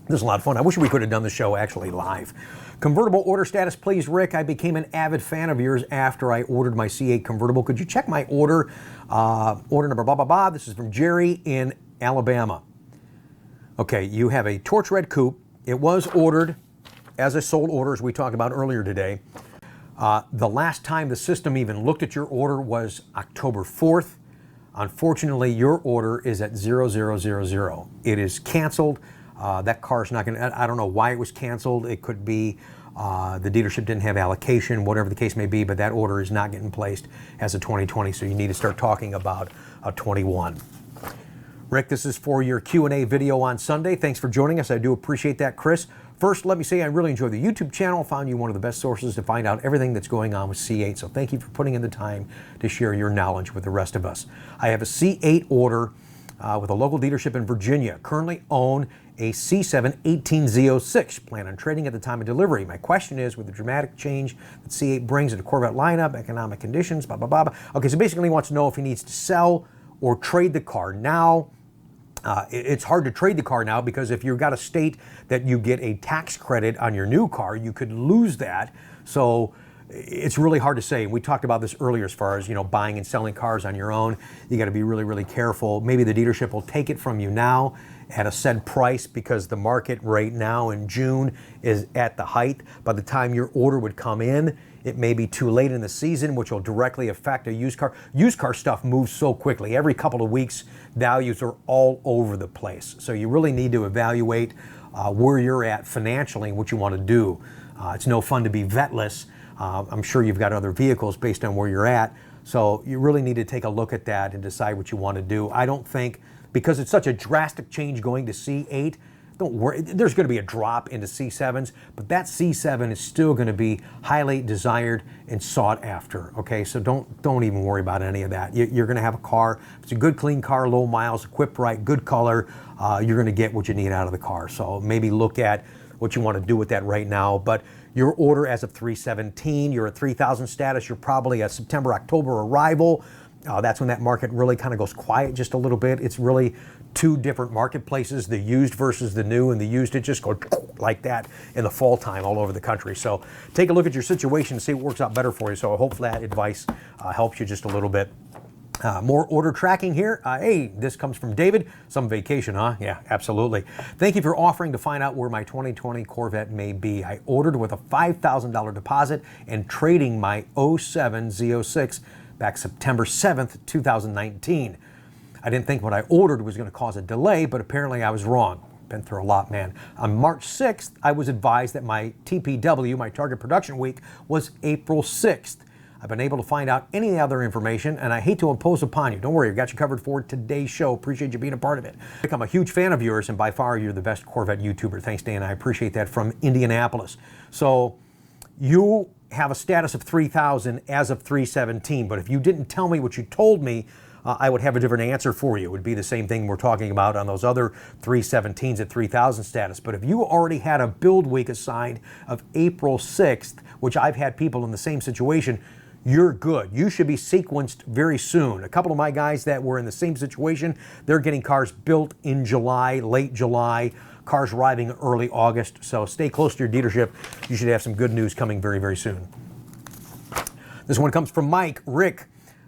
This is a lot of fun. I wish we could have done the show actually live. Convertible order status, please, Rick. I became an avid fan of yours after I ordered my C8 convertible. Could you check my order? Order number blah, blah, blah. This is from Jerry in Alabama. Okay, you have a torch red coupe, It was ordered as a sold order, as we talked about earlier today. The last time the system even looked at your order was October 4th. Unfortunately, your order is at 0000. It is canceled. That car's not going to, I don't know why it was canceled. It could be the dealership didn't have allocation, whatever the case may be, but that order is not getting placed as a 2020, so you need to start talking about a 21. Rick, this is for your Q&A video on Sunday. Thanks for joining us. I do appreciate that, Chris. First, let me say I really enjoy the YouTube channel. Found you one of the best sources to find out everything that's going on with C8. So thank you for putting in the time to share your knowledge with the rest of us. I have a C8 order with a local dealership in Virginia. Currently own a C7 18Z06. Plan on trading at the time of delivery. My question is, with the dramatic change that C8 brings to the Corvette lineup, economic conditions, blah, blah, blah, blah. Okay, so basically he wants to know if he needs to sell or trade the car now. It's hard to trade the car now because if you've got a state that you get a tax credit on your new car, you could lose that. So it's really hard to say. We talked about this earlier as far as, you know, buying and selling cars on your own. You got to be really, really careful. Maybe the dealership will take it from you now at a said price because the market right now in June is at the height. By the time your order would come in, it may be too late in the season, which will directly affect a used car. Used car stuff moves so quickly. Every couple of weeks, values are all over the place. So you really need to evaluate where you're at financially and what you want to do. It's no fun to be vetless. I'm sure you've got other vehicles based on where you're at. So you really need to take a look at that and decide what you want to do. I don't think, because it's such a drastic change going to C8, don't worry, there's going to be a drop into C7s, but that C7 is still going to be highly desired and sought after, okay? So don't even worry about any of that. You're going to have a car, it's a good clean car, low miles, equipped right, good color, you're going to get what you need out of the car. So maybe look at what you want to do with that right now. But your order as of 3/17, you're at 3,000 status, you're probably a September, October arrival. That's when that market really kind of goes quiet just a little bit. It's really two different marketplaces, the used versus the new, and the used, it just goes like that in the fall time all over the country. So take a look at your situation and see what works out better for you. So hopefully that advice helps you just a little bit. More order tracking here. Hey, this comes from David. Some vacation, huh? Yeah, absolutely. Thank you for offering to find out where my 2020 Corvette may be. I ordered with a $5,000 deposit and trading my 07 Z06 back September 7th, 2019. I didn't think what I ordered was going to cause a delay, but apparently I was wrong. Been through a lot, man. On March 6th, I was advised that my TPW, my target production week, was April 6th. I've been able to find out any other information, and I hate to impose upon you. Don't worry, I've got you covered for today's show. Appreciate you being a part of it. I'm a huge fan of yours, and by far you're the best Corvette YouTuber. Thanks, Dan. I appreciate that, from Indianapolis. So you have a status of 3,000 as of 3/17, but if you didn't tell me what you told me, I would have a different answer for you. It would be the same thing we're talking about on those other 3/17s at 3,000 status. But if you already had a build week assigned of April 6th, which I've had people in the same situation, you're good. You should be sequenced very soon. A couple of my guys that were in the same situation, they're getting cars built in July, late July, cars arriving early August. So stay close to your dealership. You should have some good news coming very, very soon. This one comes from Mike. Rick,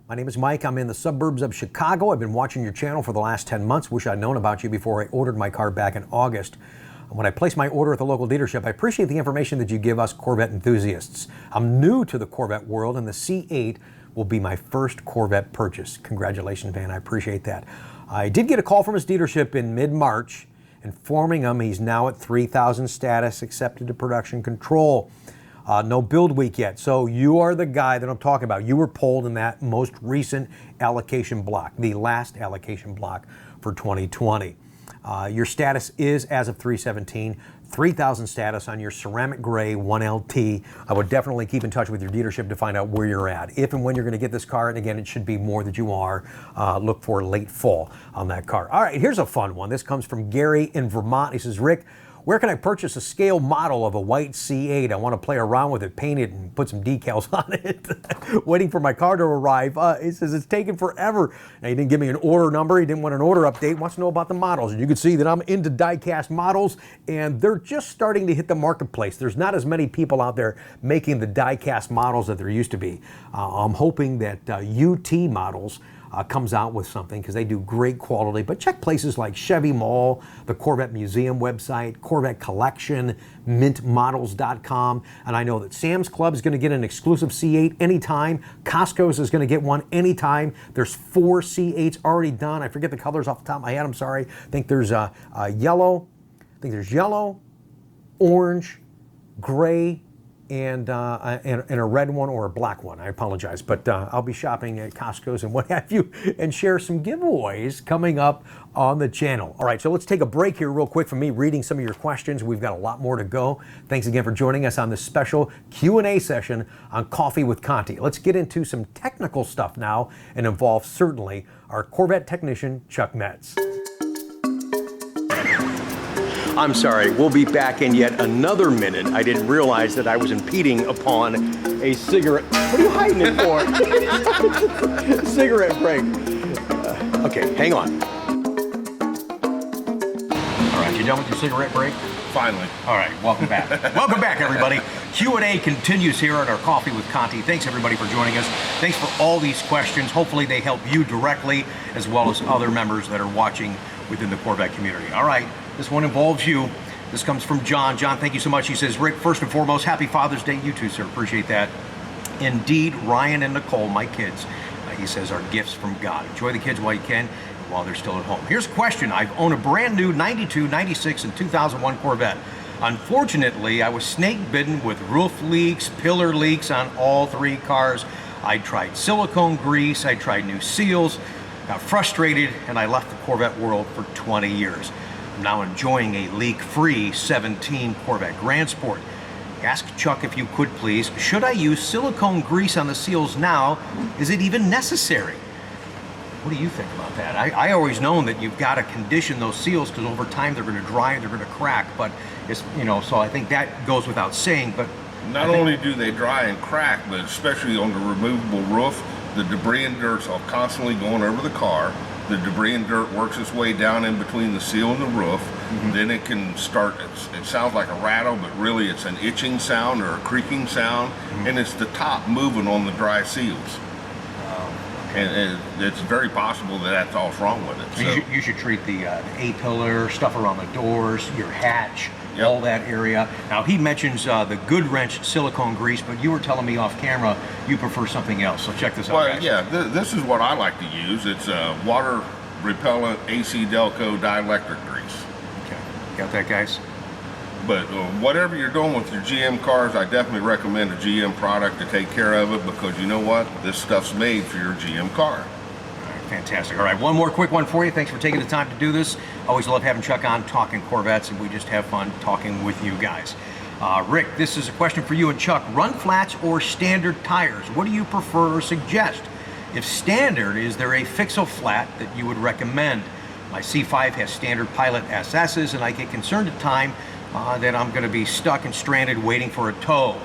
my name is Mike. I'm in the suburbs of Chicago. I've been watching your channel for the last 10 months. Wish I'd known about you before I ordered my car back in August. When I placed my order at the local dealership, I appreciate the information that you give us Corvette enthusiasts. I'm new to the Corvette world, and the C8 will be my first Corvette purchase. Congratulations, man. I appreciate that. I did get a call from his dealership in mid-March informing him he's now at 3,000 status, accepted to production control. No build week yet. So you are the guy that I'm talking about. You were polled in that most recent allocation block, the last allocation block for 2020. Your status is, as of 3/17, 3,000 status on your ceramic gray 1LT. I would definitely keep in touch with your dealership to find out where you're at. If and when you're going to get this car, and again, it should be more that you are, look for late fall on that car. All right, here's a fun one. This comes from Gary in Vermont. He says, Rick, where can I purchase a scale model of a white C8? I want to play around with it, paint it, and put some decals on it. Waiting for my car to arrive. He says it's taken forever. Now, he didn't give me an order number. He didn't want an order update. Wants to know about the models. And you can see that I'm into die-cast models, and they're just starting to hit the marketplace. There's not as many people out there making the die-cast models that there used to be. I'm hoping that UT models comes out with something, because they do great quality. But check places like Chevy Mall, the Corvette Museum website, Corvette Collection, mintmodels.com. And I know that Sam's Club is going to get an exclusive C8 anytime. Costco's is going to get one anytime. There's 4 C8s already done. I forget the colors off the top of my head. I'm sorry. I think there's yellow. I think there's yellow, orange, gray, and a red one or a black one. I apologize, but I'll be shopping at Costco's and what have you, and share some giveaways coming up on the channel. All right, so let's take a break here real quick from me reading some of your questions. We've got a lot more to go. Thanks again for joining us on this special Q&A session on Coffee with Conti. Let's get into some technical stuff now, and involves certainly our Corvette technician, Chuck Metz. I'm sorry, we'll be back in yet another minute. I didn't realize that I was impeding upon a cigarette. What are you hiding it for? Cigarette break. Okay, hang on. All right, you done with your cigarette break? Finally. All right, welcome back. Welcome back, everybody. Q&A continues here on our Coffee with Conti. Thanks, everybody, for joining us. Thanks for all these questions. Hopefully they help you directly, as well as other members that are watching within the Corvette community. All right, this one involves you. This comes from John. John, thank you so much. He says, Rick, first and foremost, happy Father's Day. You too, sir. Appreciate that. Indeed, Ryan and Nicole, my kids, he says, are gifts from God. Enjoy the kids while you can, while they're still at home. Here's a question. I own a brand new 92, 96, and 2001 Corvette. Unfortunately, I was snake bitten with roof leaks, pillar leaks on all 3 cars. I tried silicone grease, I tried new seals, got frustrated, and I left the Corvette world for 20 years. I'm now enjoying a leak-free 17 Corvette Grand Sport. Ask Chuck if you could please, should I use silicone grease on the seals now? Is it even necessary? What do you think about that? I always known that you've got to condition those seals, because over time they're going to dry and they're going to crack, but it's, you know, so I think that goes without saying. But not only do they dry and crack, but especially on the removable roof, the debris and dirt's all constantly going over the car. The debris and dirt works its way down in between the seal and the roof. Then it can start, it sounds like a rattle, but really it's an itching sound or a creaking sound, and it's the top moving on the dry seals. And it's very possible that that's all wrong with it. So. You should treat the A-pillar, stuff around the doors, your hatch, all that area. Now, he mentions the Good Wrench silicone grease, but you were telling me off camera you prefer something else. So check this out, guys. Yeah, this is what I like to use. It's water repellent AC Delco dielectric grease. Okay, got that, guys? But whatever you're doing with your GM cars, I definitely recommend a GM product to take care of it, because you know what? This stuff's made for your GM car. Fantastic. All right, one more quick one for you. Thanks for taking the time to do this. Always love having Chuck on, talking Corvettes, and we just have fun talking with you guys. Rick, this is a question for you and Chuck. Run flats or standard tires? What do you prefer or suggest? If standard, is there a fixo flat that you would recommend? My C5 has standard Pilot SS's, and I get concerned at times that I'm going to be stuck and stranded waiting for a tow.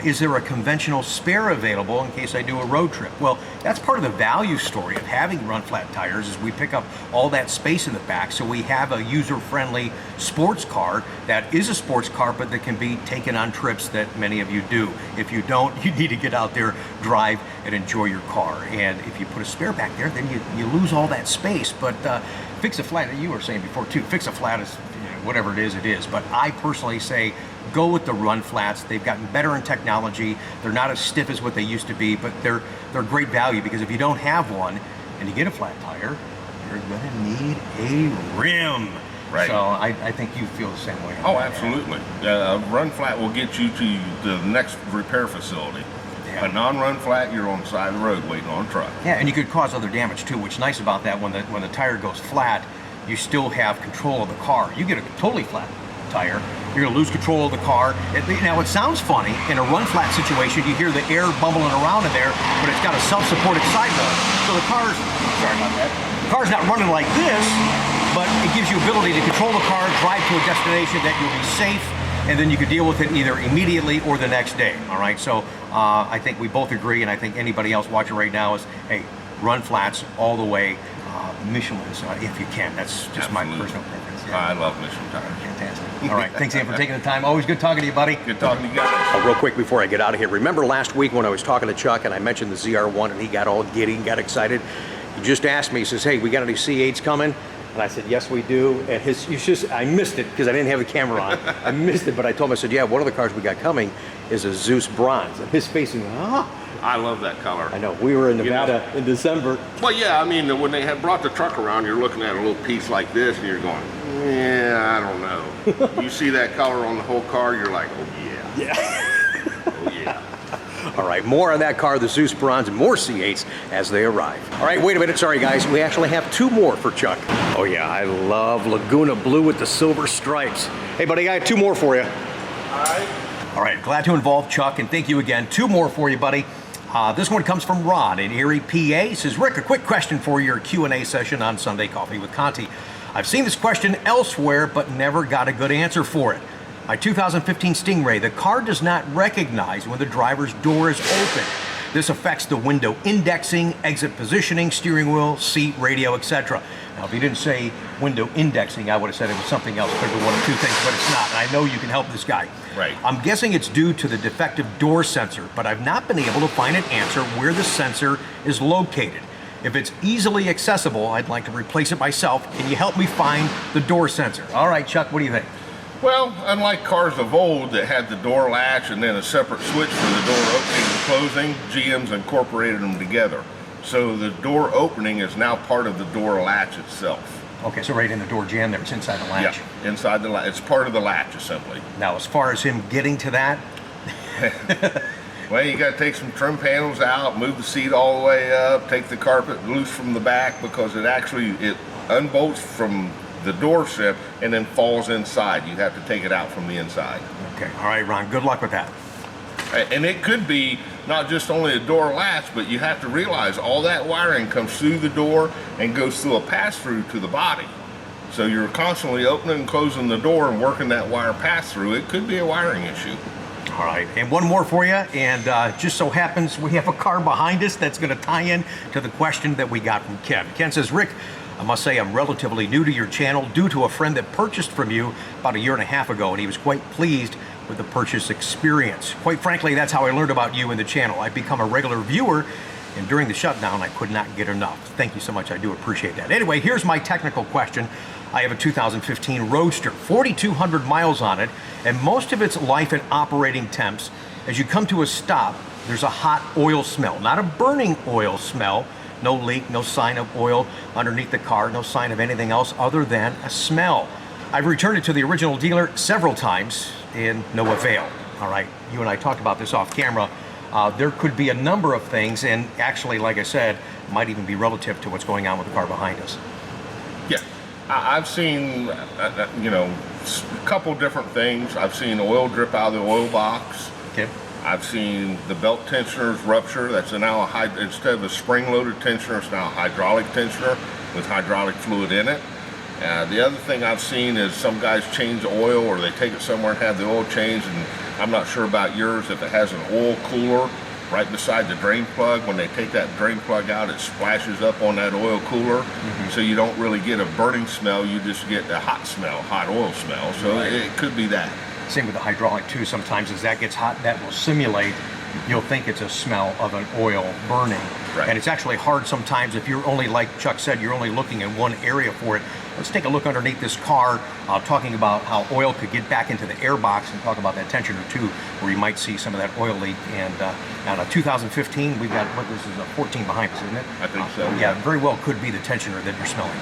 Is there a conventional spare available in case I do a road trip? Well, that's part of the value story of having run flat tires, is we pick up all that space in the back, so we have a user-friendly sports car that is a sports car, but that can be taken on trips that many of you do. If you don't, you need to get out there, drive, and enjoy your car. And if you put a spare back there, then you lose all that space. But fix a flat, you were saying before too, fix a flat is, whatever it is. But I personally say go with the run flats. They've gotten better in technology. They're not as stiff as what they used to be, but they're great value, because if you don't have one and you get a flat tire, you're gonna need a rim. Right. So I think you feel the same way. Oh, absolutely. Run flat will get you to the next repair facility. A non-run flat, you're on the side of the road waiting on a truck. Yeah, and you could cause other damage too. What's nice about that, when the tire goes flat, you still have control of the car. You get a totally flat tire, you're gonna lose control of the car. Now it sounds funny, in a run flat situation, you hear the air bubbling around in there, but it's got a self-supported sidewall. So the car's, sorry about that, the car's not running like this, but it gives you ability to control the car, drive to a destination that you'll be safe, and then you can deal with it either immediately or the next day, all right? So I think we both agree, and I think anybody else watching right now is, hey, run flats all the way. Michelin's, if you can. That's just my personal preference. Yeah. I love Michelin tires. Fantastic. All right, thanks again for taking the time. Always good talking to you, buddy. Good talking to you guys. Real quick before I get out of here, remember last week when I was talking to Chuck and I mentioned the ZR1 and he got all giddy and got excited? He just asked me, he says, hey, we got any C8s coming? And I said, yes, we do. And I missed it because I didn't have the camera on. I missed it, but I told him, I said, yeah, one of the cars we got coming is a Zeus Bronze. And his face was, I love that color. I know, we were in Nevada in December. Well, yeah, I mean, when they had brought the truck around, you're looking at a little piece like this, and you're going, yeah, I don't know. You see that color on the whole car, you're like, oh, yeah. Yeah. Oh, yeah. All right, more on that car, the Zeus Bronze, and more C8s as they arrive. All right, wait a minute, sorry guys, we actually have 2 more for Chuck. Oh yeah, I love Laguna Blue with the silver stripes. Hey buddy, I got 2 more for you. All right, glad to involve Chuck, and thank you again. 2 more for you, buddy. This one comes from Ron in Erie, PA. He says, Rick, a quick question for your Q&A session on Sunday Coffee with Conti. I've seen this question elsewhere, but never got a good answer for it. My 2015 Stingray, the car does not recognize when the driver's door is open. This affects the window indexing, exit positioning, steering wheel, seat, radio, etc. Now, if you didn't say window indexing, I would have said it was something else, could be one of 2 things, but it's not. And I know you can help this guy. Right. I'm guessing it's due to the defective door sensor, but I've not been able to find an answer where the sensor is located. If it's easily accessible, I'd like to replace it myself. Can you help me find the door sensor? All right, Chuck, what do you think? Well, unlike cars of old that had the door latch and then a separate switch for the door opening and closing, GM's incorporated them together. So the door opening is now part of the door latch itself. Okay, so right in the door jamb there, it's inside the latch. Yeah, inside the latch. It's part of the latch assembly. Now, as far as him getting to that, well, you got to take some trim panels out, move the seat all the way up, take the carpet loose from the back because it unbolts from the door strip and then falls inside. You have to take it out from the inside. Okay, all right, Ron, good luck with that. And it could be not just only a door latch, but you have to realize all that wiring comes through the door and goes through a pass-through to the body. So you're constantly opening and closing the door and working that wire pass-through. It could be a wiring issue. All right, and one more for you, and just so happens we have a car behind us that's going to tie in to the question that we got from Ken. Ken says, Rick, I must say I'm relatively new to your channel due to a friend that purchased from you about 1.5 years ago, and he was quite pleased with the purchase experience. Quite frankly, that's how I learned about you and the channel. I've become a regular viewer, and during the shutdown, I could not get enough. Thank you so much, I do appreciate that. Anyway, here's my technical question. I have a 2015 Roadster, 4,200 miles on it, and most of its life and operating temps. As you come to a stop, there's a hot oil smell, not a burning oil smell, no leak, no sign of oil underneath the car, no sign of anything else other than a smell. I've returned it to the original dealer several times and no avail. All right, you and I talked about this off camera. There could be a number of things, and actually, like I said, might even be relative to what's going on with the car behind us. Yeah, I've seen, a couple different things. I've seen oil drip out of the oil box. Okay. I've seen the belt tensioners rupture. That's now instead of a spring-loaded tensioner, it's now a hydraulic tensioner with hydraulic fluid in it. The other thing I've seen is some guys change oil, or they take it somewhere and have the oil changed, and I'm not sure about yours, if it has an oil cooler right beside the drain plug. When they take that drain plug out, it splashes up on that oil cooler, so you don't really get a burning smell, you just get a hot smell, hot oil smell. So it could be that. Same with the hydraulic too. Sometimes as that gets hot, that will simulate, you'll think it's a smell of an oil burning. Right. And it's actually hard sometimes if you're only, like Chuck said, you're only looking in one area for it. Let's take a look underneath this car, talking about how oil could get back into the air box, and talk about that tensioner too, where you might see some of that oil leak. And on a 2015, we've got, what, this is a 14 behind us, isn't it? I think so. Yeah, very well could be the tensioner that you're smelling.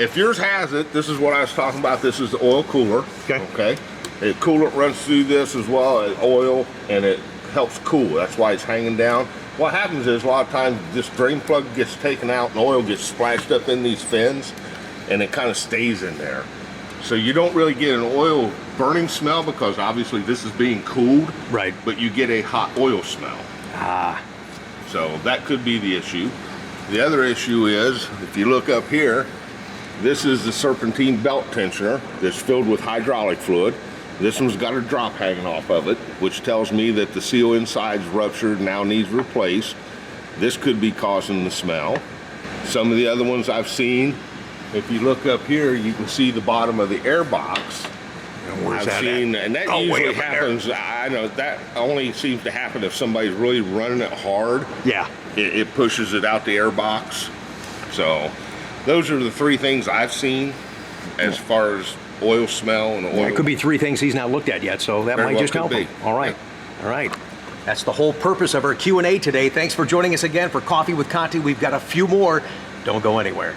If yours has it, this is what I was talking about. This is the oil cooler. Okay. The coolant runs through this as well as oil, and it helps cool. That's why it's hanging down. What happens is a lot of times this drain plug gets taken out and oil gets splashed up in these fins, and it kind of stays in there. So you don't really get an oil burning smell because obviously this is being cooled. Right. But you get a hot oil smell. So that could be the issue. The other issue is, if you look up here, this is the serpentine belt tensioner that's filled with hydraulic fluid. This one's got a drop hanging off of it, which tells me that the seal inside's ruptured, now needs replaced. This could be causing the smell. Some of the other ones I've seen, if you look up here, you can see the bottom of the air box. And that usually happens, I know that only seems to happen if somebody's really running it hard. Yeah. it pushes it out the air box. So those are the three things I've seen as far as oil smell and oil. Yeah, it could be three things he's not looked at yet, so that Very might well just help could him. be. All right, all right. That's the whole purpose of our Q&A today. Thanks for joining us again for Coffee with Conti. We've got a few more. Don't go anywhere.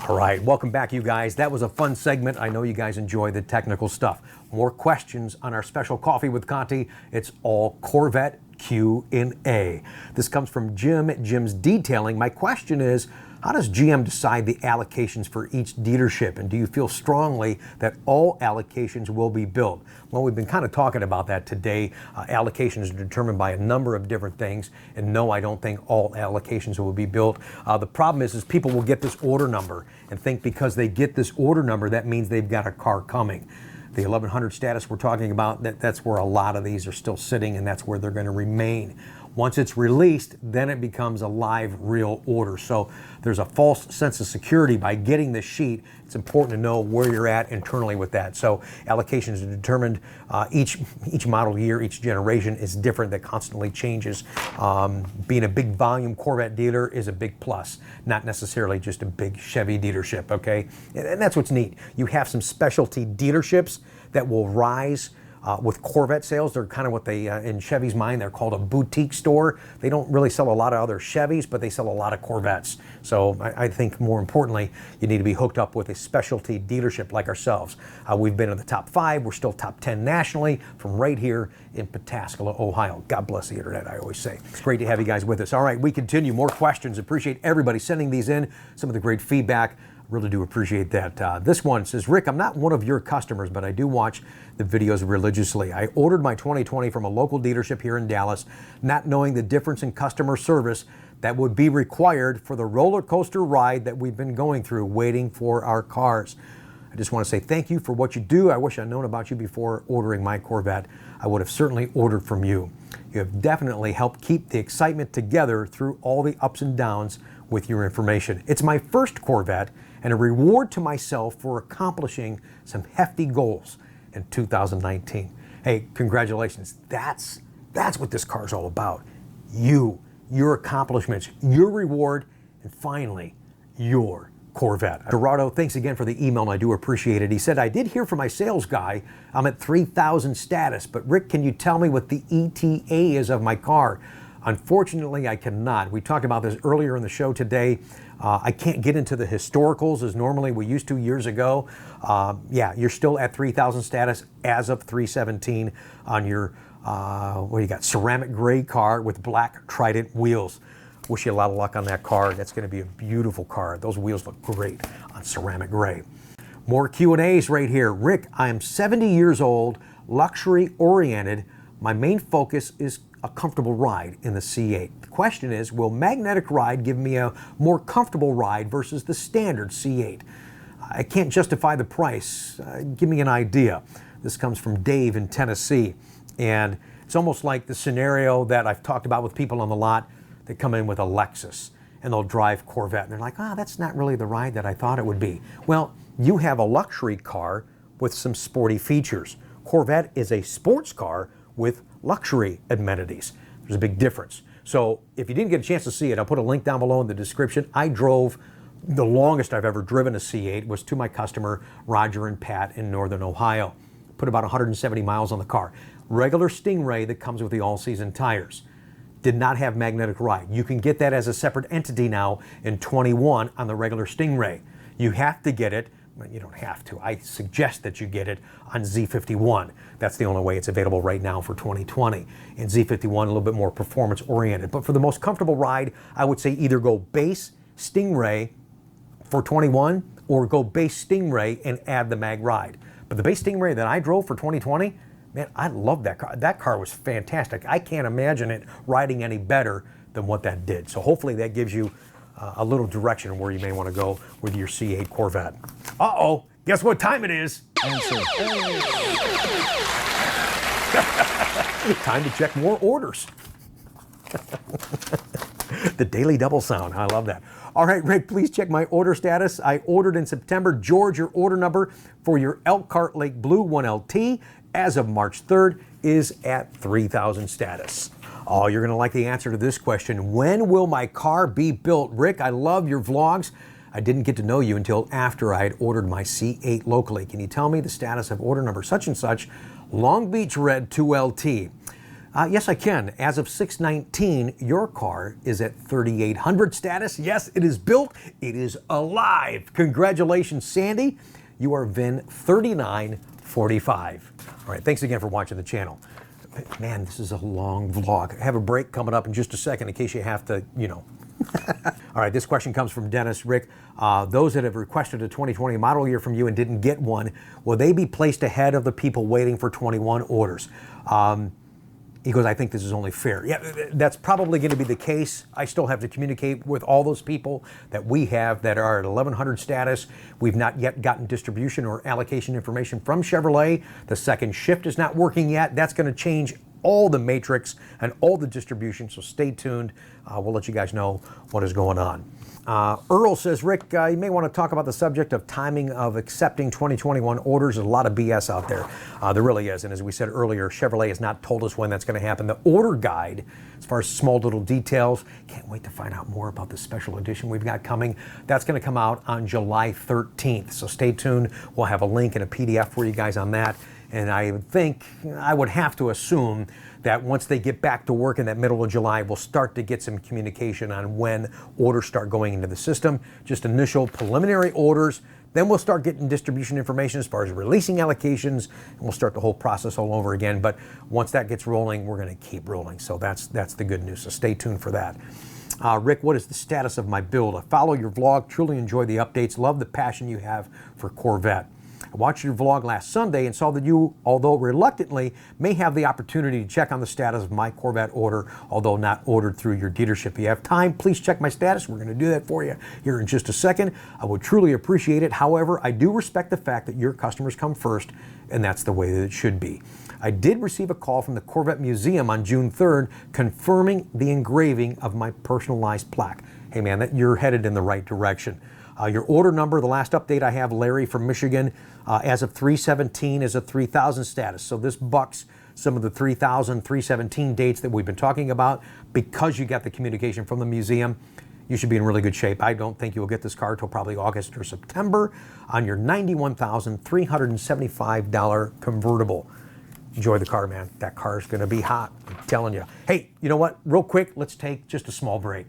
All right, welcome back, you guys. That was a fun segment. I know you guys enjoy the technical stuff. More questions on our special Coffee with Conti. It's all Corvette Q&A. This comes from Jim at Jim's Detailing. My question is, how does GM decide the allocations for each dealership? And do you feel strongly that all allocations will be built? Well, we've been kind of talking about that today. Allocations are determined by a number of different things. And no, I don't think all allocations will be built. The problem is people will get this order number and think because they get this order number, that means they've got a car coming. The 1100 status we're talking about, that's where a lot of these are still sitting, and that's where they're going to remain. Once it's released, then it becomes a live, real order. So there's a false sense of security by getting this sheet. It's important to know where you're at internally with that. So allocations are determined each model year, each generation is different. That constantly changes. Being a big volume Corvette dealer is a big plus, not necessarily just a big Chevy dealership, okay? And that's what's neat. You have some specialty dealerships that will rise with Corvette sales. They're kind of what they, in Chevy's mind, they're called a boutique store. They don't really sell a lot of other Chevys, but they sell a lot of Corvettes. So I think more importantly, you need to be hooked up with a specialty dealership like ourselves. We've been in the top 5. We're still top 10 nationally from right here in Pataskala, Ohio. God bless the internet, I always say. It's great to have you guys with us. All right, we continue. More questions. Appreciate everybody sending these in. Some of the great feedback. Really do appreciate that. This one says, Rick, I'm not one of your customers, but I do watch the videos religiously. I ordered my 2020 from a local dealership here in Dallas, not knowing the difference in customer service that would be required for the roller coaster ride that we've been going through, waiting for our cars. I just want to say thank you for what you do. I wish I'd known about you before ordering my Corvette. I would have certainly ordered from you. You have definitely helped keep the excitement together through all the ups and downs with your information. It's my first Corvette and a reward to myself for accomplishing some hefty goals in 2019. Hey, congratulations. That's what this car's all about. You, your accomplishments, your reward, and finally, your Corvette. Gerardo, thanks again for the email, and I do appreciate it. He said, I did hear from my sales guy, I'm at 3,000 status, but Rick, can you tell me what the ETA is of my car? Unfortunately, I cannot. We talked about this earlier in the show today. I can't get into the historicals as normally we used to years ago. Yeah, you're still at 3,000 status as of 3/17 on your, what do you got, ceramic gray car with black Trident wheels. Wish you a lot of luck on that car. That's going to be a beautiful car. Those wheels look great on ceramic gray. More Q&As right here. Rick, I am 70 years old, luxury oriented. My main focus is a comfortable ride in the C8. The question is, will magnetic ride give me a more comfortable ride versus the standard C8? I can't justify the price. Give me an idea. This comes from Dave in Tennessee. And it's almost like the scenario that I've talked about with people on the lot that come in with a Lexus and they'll drive Corvette. And they're like, that's not really the ride that I thought it would be. Well, you have a luxury car with some sporty features. Corvette is a sports car with luxury amenities. There's a big difference. So if you didn't get a chance to see it, I'll put a link down below in the description. I drove, the longest I've ever driven a C8 was to my customer, Roger and Pat in Northern Ohio. Put about 170 miles on the car. Regular Stingray that comes with the all-season tires. Did not have magnetic ride. You can get that as a separate entity now in 21 on the regular Stingray. You have to get it. You don't have to. I suggest that you get it on Z51. That's the only way it's available right now for 2020. In Z51, a little bit more performance oriented. But for the most comfortable ride, I would say either go base Stingray for 21 or go base Stingray and add the mag ride. But the base Stingray that I drove for 2020, man, I love that car. That car was fantastic. I can't imagine it riding any better than what that did. So hopefully that gives you a little direction where you may want to go with your C8 Corvette. Uh-oh, guess what time it is? Time to check more orders. The daily double sound, I love that. All right, Rick, please check my order status. I ordered in September. George, your order number for your Elkhart Lake Blue 1LT, as of March 3rd is at 3,000 status. Oh, you're gonna like the answer to this question. When will my car be built? Rick, I love your vlogs. I didn't get to know you until after I had ordered my C8 locally. Can you tell me the status of order number such and such, Long Beach Red 2LT? Yes, I can. As of 6/19, your car is at 3,800 status. Yes, it is built. It is alive. Congratulations, Sandy. You are VIN 3945. All right, thanks again for watching the channel. Man, this is a long vlog. I have a break coming up in just a second in case you have to, you know. All right, this question comes from Dennis. Rick, those that have requested a 2020 model year from you and didn't get one, will they be placed ahead of the people waiting for 21 orders? He goes, I think this is only fair. Yeah, that's probably going to be the case. I still have to communicate with all those people that we have that are at 1,100 status. We've not yet gotten distribution or allocation information from Chevrolet. The second shift is not working yet. That's going to change all the matrix and all the distribution, so stay tuned. We'll let you guys know what is going on. Earl says, Rick, you may want to talk about the subject of timing of accepting 2021 orders. There's a lot of BS out there. There really is, and as we said earlier, Chevrolet has not told us when that's going to happen. The order guide, as far as small little details, can't wait to find out more about the special edition we've got coming. That's going to come out on July 13th, so stay tuned. We'll have a link and a PDF for you guys on that. And I would have to assume that once they get back to work in that middle of July, we'll start to get some communication on when orders start going into the system. Just initial preliminary orders. Then we'll start getting distribution information as far as releasing allocations, and we'll start the whole process all over again. But once that gets rolling, we're going to keep rolling. So that's the good news. So stay tuned for that. Rick, what is the status of my build? I follow your vlog, truly enjoy the updates, love the passion you have for Corvette. I watched your vlog last Sunday and saw that you, although reluctantly, may have the opportunity to check on the status of my Corvette order, although not ordered through your dealership. If you have time, please check my status. We're going to do that for you here in just a second. I would truly appreciate it. However, I do respect the fact that your customers come first, and that's the way that it should be. I did receive a call from the Corvette Museum on June 3rd confirming the engraving of my personalized plaque. Hey man, you're headed in the right direction. Your order number, the last update I have, Larry from Michigan, as of 3/17 is a 3,000 status. So this bucks some of the 3,000, 3/17 dates that we've been talking about. Because you got the communication from the museum, you should be in really good shape. I don't think you will get this car till probably August or September on your $91,375 convertible. Enjoy the car, man. That car is going to be hot, I'm telling you. Hey, you know what? Real quick, let's take just a small break.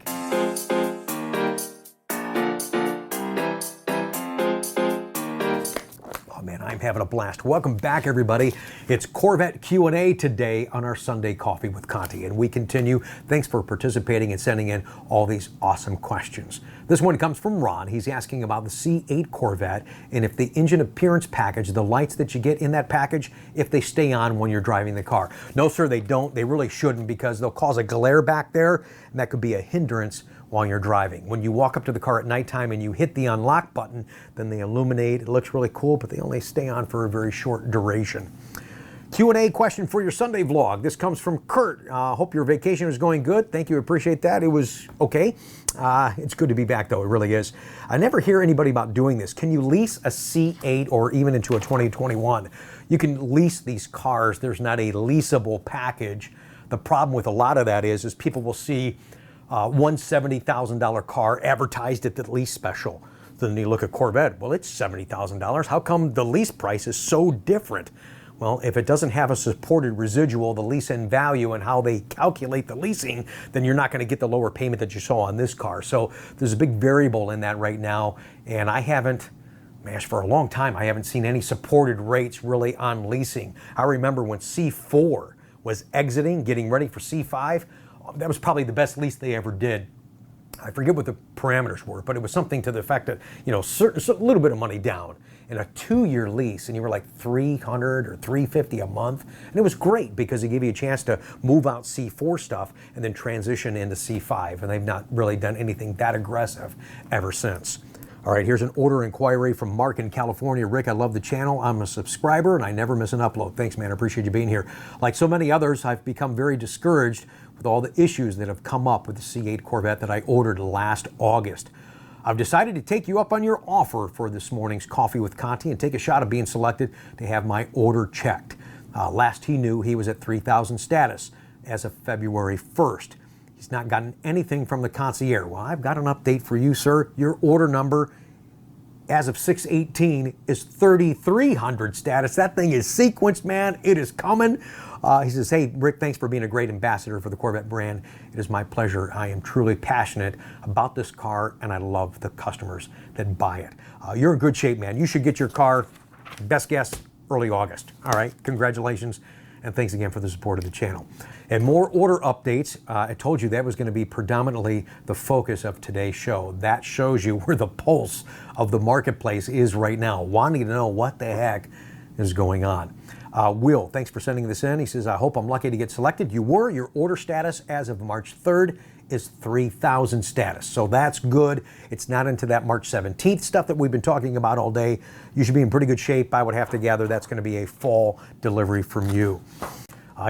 Man, I'm having a blast. Welcome back, everybody. It's Corvette Q&A today on our Sunday Coffee with Conti, and we continue. Thanks for participating and sending in all these awesome questions. This one comes from Ron. He's asking about the C8 Corvette and if the engine appearance package, the lights that you get in that package, if they stay on when you're driving the car. No, sir, they don't. They really shouldn't, because they'll cause a glare back there, and that could be a hindrance while you're driving. When you walk up to the car at nighttime and you hit the unlock button, then they illuminate. It looks really cool, but they only stay on for a very short duration. Q&A question for your Sunday vlog. This comes from Kurt. Hope your vacation was going good. Thank you, appreciate that. It was okay. It's good to be back though, it really is. I never hear anybody about doing this. Can you lease a C8 or even into a 2021? You can lease these cars. There's not a leasable package. The problem with a lot of that is people will see one $70,000 car advertised at the lease special. Then you look at Corvette, well, it's $70,000. How come the lease price is so different? Well, if it doesn't have a supported residual, the lease in value, and how they calculate the leasing, then you're not going to get the lower payment that you saw on this car. So there's a big variable in that right now, and I haven't, for a long time, I haven't seen any supported rates really on leasing. I remember when C4 was exiting, getting ready for C5, that was probably the best lease they ever did. I forget what the parameters were, but it was something to the effect that, you know, a little bit of money down in a 2-year lease, and you were like $300 or $350 a month. And it was great because it gave you a chance to move out C4 stuff and then transition into C5. And they've not really done anything that aggressive ever since. All right, here's an order inquiry from Mark in California. Rick, I love the channel. I'm a subscriber and I never miss an upload. Thanks, man. I appreciate you being here. Like so many others, I've become very discouraged with all the issues that have come up with the C8 Corvette that I ordered last August. I've decided to take you up on your offer for this morning's Coffee with Conti and take a shot of being selected to have my order checked. Last he knew, he was at 3,000 status as of February 1st. He's not gotten anything from the concierge. Well, I've got an update for you, sir. Your order number as of 6/18 is 3,300 status. That thing is sequenced, man. It is coming. He says, hey, Rick, thanks for being a great ambassador for the Corvette brand. It is my pleasure. I am truly passionate about this car, and I love the customers that buy it. You're in good shape, man. You should get your car, best guess, early August. All right, congratulations, and thanks again for the support of the channel. And more order updates. I told you that was going to be predominantly the focus of today's show. That shows you where the pulse of the marketplace is right now, wanting to know what the heck is going on. Will, thanks for sending this in. He says, I hope I'm lucky to get selected. You were. Your order status as of March 3rd is 3,000 status. So that's good. It's not into that March 17th stuff that we've been talking about all day. You should be in pretty good shape. I would have to gather that's going to be a fall delivery from you.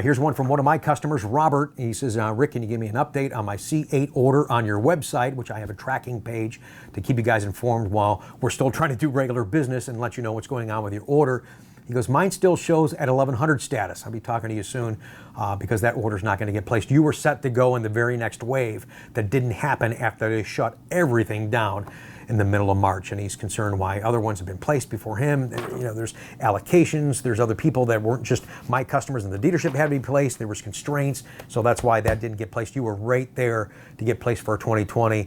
Here's one from one of my customers, Robert. He says, Rick, can you give me an update on my C8 order on your website, which I have a tracking page to keep you guys informed while we're still trying to do regular business and let you know what's going on with your order. He goes, mine still shows at 1,100 status. I'll be talking to you soon because that order's not going to get placed. You were set to go in the very next wave that didn't happen after they shut everything down in the middle of March, and he's concerned why other ones have been placed before him. You know, there's allocations, there's other people that weren't just my customers in the dealership had to be placed, there was constraints, so that's why that didn't get placed. You were right there to get placed for 2020.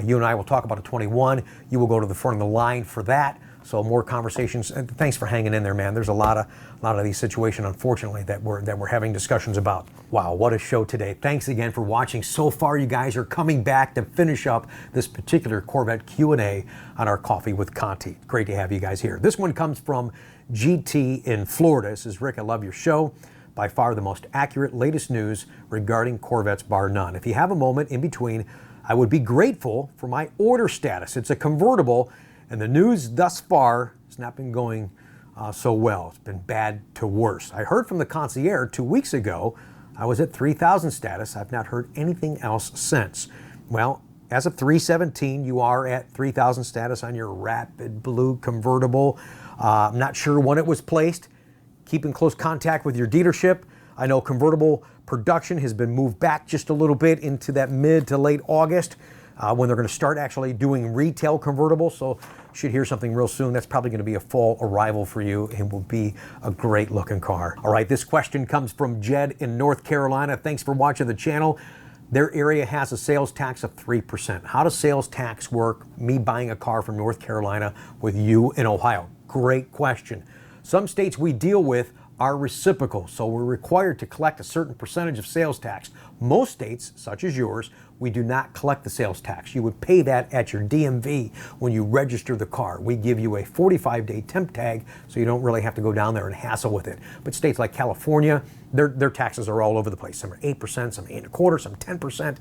You and I will talk about a 21. You will go to the front of the line for that. So more conversations, and thanks for hanging in there, man. There's a lot of these situations, unfortunately, that we're having discussions about. Wow, what a show today. Thanks again for watching. So far, you guys are coming back to finish up this particular Corvette Q&A on our Coffee with Conti. Great to have you guys here. This one comes from GT in Florida. It says, Rick, I love your show. By far the most accurate, latest news regarding Corvettes, bar none. If you have a moment in between, I would be grateful for my order status. It's a convertible, and the news thus far has not been going so well. It's been bad to worse. I heard from the concierge 2 weeks ago. I was at 3,000 status. I've not heard anything else since. Well, as of 3/17, you are at 3,000 status on your Rapid Blue convertible. I'm not sure when it was placed. Keep in close contact with your dealership. I know convertible production has been moved back just a little bit into that mid to late August. When they're going to start actually doing retail convertibles. So you should hear something real soon. That's probably going to be a fall arrival for you and will be a great looking car. All right, this question comes from Jed in North Carolina. Thanks for watching the channel. Their area has a sales tax of 3%. How does sales tax work? Me buying a car from North Carolina with you in Ohio. Great question. Some states we deal with are reciprocal, so we're required to collect a certain percentage of sales tax. Most states, such as yours, we do not collect the sales tax. You would pay that at your DMV when you register the car. We give you a 45-day temp tag, so you don't really have to go down there and hassle with it. But states like California, their taxes are all over the place. Some are 8%, some 8.25%, some 10%.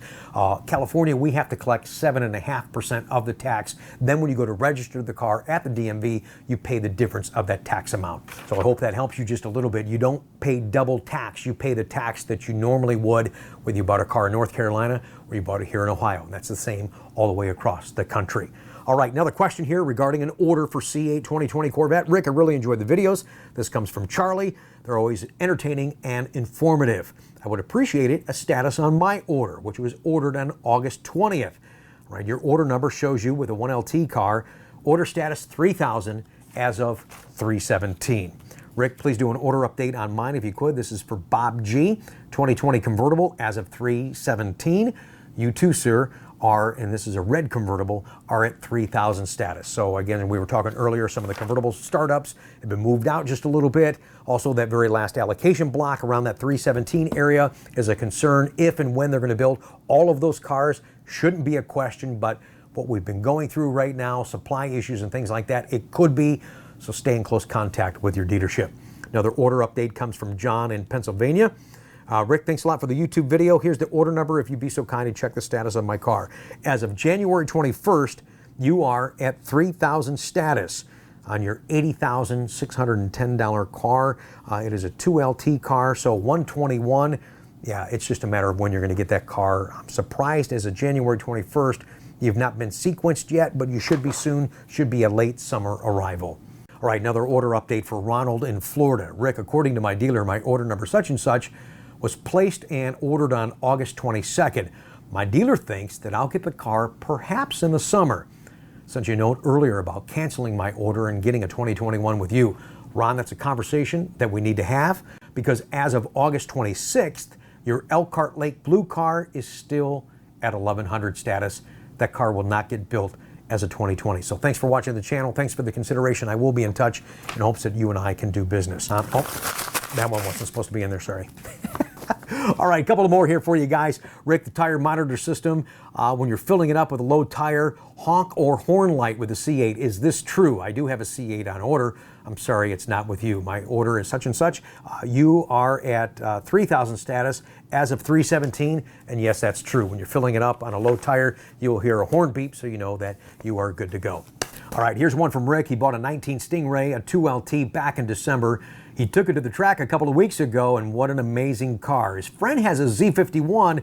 California, we have to collect 7.5% of the tax. Then when you go to register the car at the DMV, you pay the difference of that tax amount. So I hope that helps you just a little bit. You don't pay double tax. You pay the tax that you normally would whether you bought a car in North Carolina or you bought it here in Ohio. And that's the same all the way across the country. All right, another question here regarding an order for C8 2020 Corvette. Rick, I really enjoyed the videos. This comes from Charlie. They're always entertaining and informative. I would appreciate it, a status on my order, which was ordered on August 20th. All right, your order number shows you with a 1LT car, order status 3,000 as of 3/17. Rick, please do an order update on mine if you could. This is for Bob G, 2020 convertible as of 3/17. You too, sir, are, and this is a red convertible, are at 3,000 status. So again, we were talking earlier, some of the convertible startups have been moved out just a little bit. Also, that very last allocation block around that 3/17 area is a concern if and when they're going to build all of those cars. Shouldn't be a question, but what we've been going through right now, supply issues and things like that, it could be. So stay in close contact with your dealership. Another order update comes from John in Pennsylvania. Rick, thanks a lot for the YouTube video. Here's the order number if you'd be so kind to check the status of my car. As of January 21st, you are at 3,000 status on your $80,610 car. It is a 2LT car, so 121. Yeah, it's just a matter of when you're going to get that car. I'm surprised as of January 21st, you've not been sequenced yet, but you should be soon. Should be a late summer arrival. All right, another order update for Ronald in Florida. Rick, according to my dealer, my order number such and such was placed and ordered on August 22nd. My dealer thinks that I'll get the car perhaps in the summer. Sent you a note earlier about canceling my order and getting a 2021 with you. Ron, that's a conversation that we need to have because as of August 26th, your Elkhart Lake Blue car is still at 1100 status. That car will not get built as a 2020. So thanks for watching the channel. Thanks for the consideration. I will be in touch in hopes that you and I can do business. Oh, that one wasn't supposed to be in there, sorry. All right, a couple of more here for you guys. Rick, the tire monitor system, when you're filling it up with a low tire, honk or horn light with the C8. Is this true? I do have a C8 on order. I'm sorry, it's not with you. My order is such and such. You are at 3,000 status as of 3/17, and yes, that's true. When you're filling it up on a low tire, you will hear a horn beep, so you know that you are good to go. All right, here's one from Rick. He bought a 19 Stingray, a 2LT back in December. He took it to the track a couple of weeks ago, and what an amazing car. His friend has a Z51.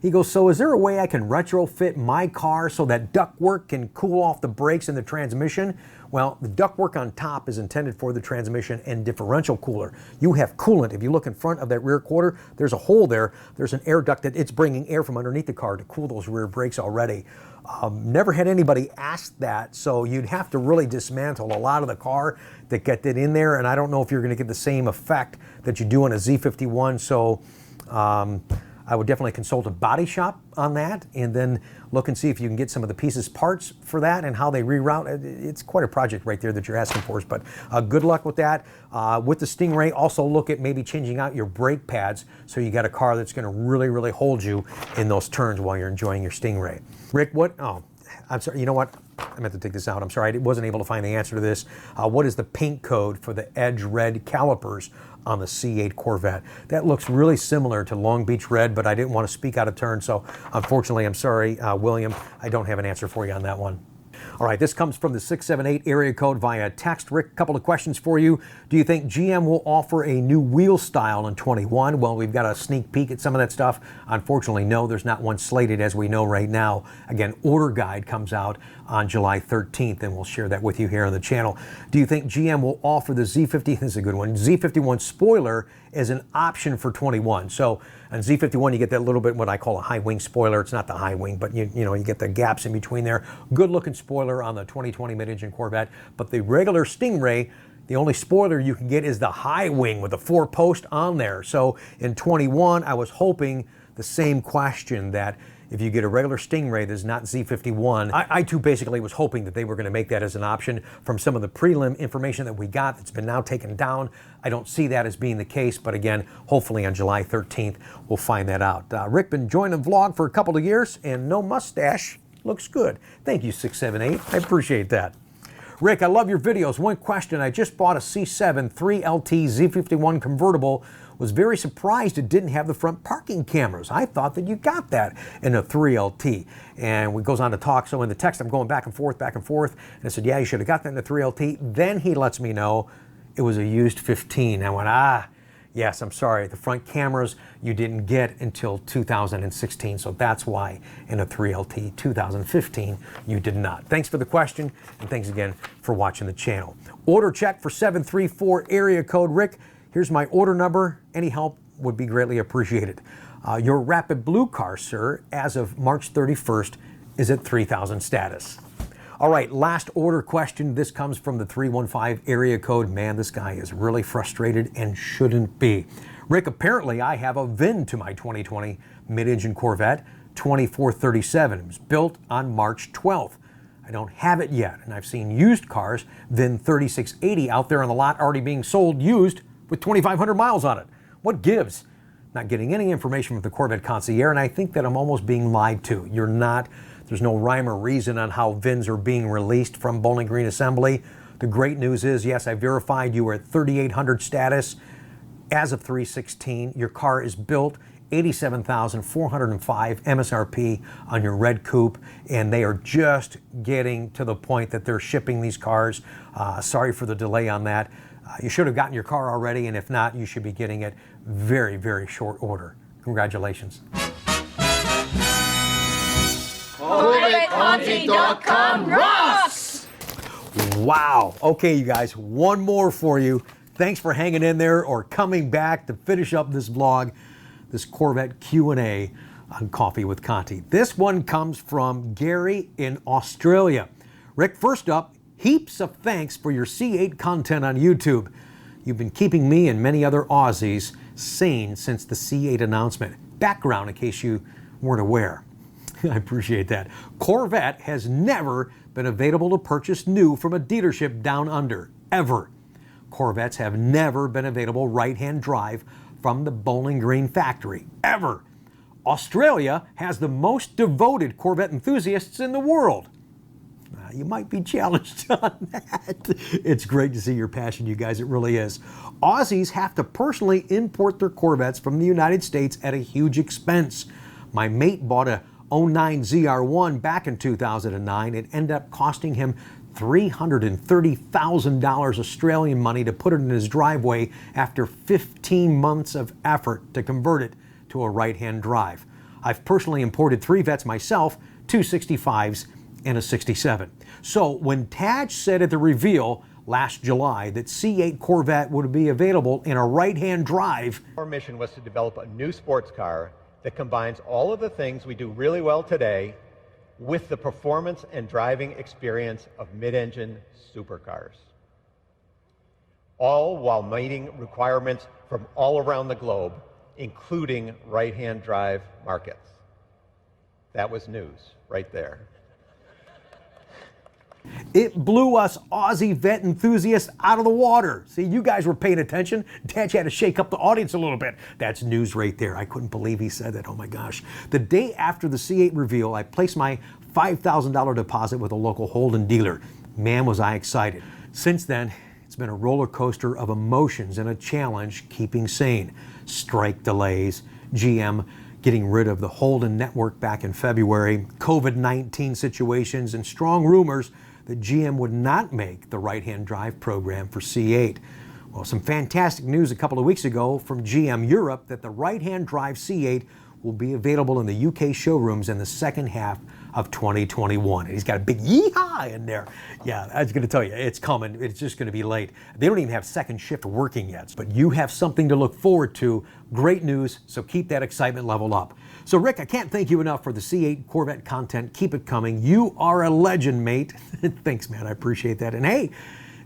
He goes, so is there a way I can retrofit my car so that ductwork can cool off the brakes in the transmission? Well, the ductwork on top is intended for the transmission and differential cooler. You have coolant. If you look in front of that rear quarter, there's a hole there. There's an air duct that it's bringing air from underneath the car to cool those rear brakes already. Never had anybody ask that, so you'd have to really dismantle a lot of the car to get it in there, and I don't know if you're going to get the same effect that you do on a Z51, so I would definitely consult a body shop on that and then look and see if you can get some of the pieces parts for that and how they reroute. It's quite a project right there that you're asking for, but good luck with that. With the Stingray, also look at maybe changing out your brake pads so you got a car that's going to really, really hold you in those turns while you're enjoying your Stingray. Rick, what? Oh, I'm sorry. You know what? I meant to take this out. I'm sorry. I wasn't able to find the answer to this. What is the paint code for the Edge Red calipers on the C8 Corvette? That looks really similar to Long Beach Red, but I didn't want to speak out of turn, so unfortunately, I'm sorry, William, I don't have an answer for you on that one. All right, this comes from the 678 area code via text. Rick, a couple of questions for you. Do you think GM will offer a new wheel style in 21? Well, we've got a sneak peek at some of that stuff. Unfortunately, no, there's not one slated as we know right now. Again, order guide comes out on July 13th, and we'll share that with you here on the channel. Do you think GM will offer the Z50, this is a good one, Z51 spoiler as an option for 21? So on Z51, you get that little bit what I call a high wing spoiler. It's not the high wing, but you know, you get the gaps in between there. Good looking spoiler on the 2020 mid-engine Corvette, but the regular Stingray, the only spoiler you can get is the high wing with the 4-post on there. So in 21, I was hoping the same question, that if you get a regular Stingray that's not Z51, I too basically was hoping that they were going to make that as an option. From some of the prelim information that we got that's been now taken down, I don't see that as being the case, but again, hopefully on July 13th, we'll find that out. Rick, been enjoying the vlog for a couple of years, and no mustache. Looks good. Thank you, 678. I appreciate that. Rick, I love your videos. One question, I just bought a C7 3LT Z51 convertible. Was very surprised it didn't have the front parking cameras. I thought that you got that in a 3LT. And it goes on to talk, so in the text I'm going back and forth, and I said, yeah, you should have got that in the 3LT. Then he lets me know it was a used 15. I went, yes, I'm sorry, the front cameras you didn't get until 2016, so that's why in a 3LT 2015 you did not. Thanks for the question, and thanks again for watching the channel. Order check for 734 area code Rick. Here's my order number. Any help would be greatly appreciated. Your Rapid Blue car, sir, as of March 31st, is at 3,000 status. All right, last order question. This comes from the 315 area code. Man, this guy is really frustrated and shouldn't be. Rick, apparently I have a VIN to my 2020 mid-engine Corvette 2437. It was built on March 12th. I don't have it yet, and I've seen used cars, VIN 3680, out there on the lot already being sold used with 2,500 miles on it. What gives? Not getting any information from the Corvette concierge, and I think that I'm almost being lied to. You're not. There's no rhyme or reason on how VINs are being released from Bowling Green Assembly. The great news is, yes, I verified you were at 3,800 status as of 3/16. Your car is built, $87,405 MSRP on your red coupe, and they are just getting to the point that they're shipping these cars. Sorry for the delay on that. You should have gotten your car already, and if not, you should be getting it very, very short order. Congratulations. CorvetteConti.com rocks! Wow. Okay, you guys, one more for you. Thanks for hanging in there or coming back to finish up this vlog, this Corvette Q&A on Coffee with Conti. This one comes from Gary in Australia. Rick, first up, heaps of thanks for your C8 content on YouTube. You've been keeping me and many other Aussies sane since the C8 announcement. Background in case you weren't aware. I appreciate that. Corvette has never been available to purchase new from a dealership down under, ever. Corvettes have never been available right-hand drive from the Bowling Green factory, ever. Australia has the most devoted Corvette enthusiasts in the world. You might be challenged on that. It's great to see your passion, you guys. It really is. Aussies have to personally import their Corvettes from the United States at a huge expense. My mate bought a 09 ZR1 back in 2009. It ended up costing him $330,000 Australian money to put it in his driveway after 15 months of effort to convert it to a right-hand drive. I've personally imported 3 Vettes myself, 2 65s and a 67. So when Taj said at the reveal last July that C8 Corvette would be available in a right-hand drive, our mission was to develop a new sports car that combines all of the things we do really well today with the performance and driving experience of mid-engine supercars, all while meeting requirements from all around the globe, including right-hand drive markets. That was news right there. it blew us Aussie Vette enthusiasts out of the water. See, you guys were paying attention. Taj had to shake up the audience a little bit. That's news right there. I couldn't believe he said that. Oh my gosh. The day after the C8 reveal, I placed my $5,000 deposit with a local Holden dealer. Man, was I excited. Since then, it's been a roller coaster of emotions and a challenge keeping sane. Strike delays, GM getting rid of the Holden network back in February, COVID-19 situations, and strong rumors that GM would not make the right-hand drive program for C8. Well, some fantastic news a couple of weeks ago from GM Europe that the right-hand drive C8 will be available in the UK showrooms in the second half of 2021. And he's got a big yeehaw in there. Yeah, I was going to tell you, it's coming. It's just going to be late. They don't even have second shift working yet, but you have something to look forward to. Great news, so keep that excitement level up. So Rick, I can't thank you enough for the C8 Corvette content. Keep it coming. You are a legend, mate. Thanks, man. I appreciate that. And hey,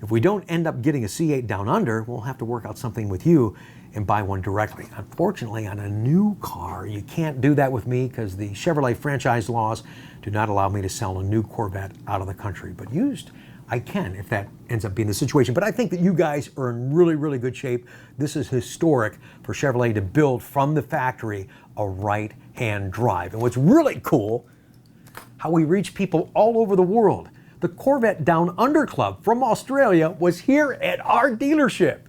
if we don't end up getting a C8 down under, we'll have to work out something with you and buy one directly. Unfortunately, on a new car, you can't do that with me because the Chevrolet franchise laws do not allow me to sell a new Corvette out of the country. But used, I can if that ends up being the situation. But I think that you guys are in really, really good shape. This is historic for Chevrolet to build from the factory a right-hand drive. And what's really cool, how we reach people all over the world. The Corvette Down Under Club from Australia was here at our dealership.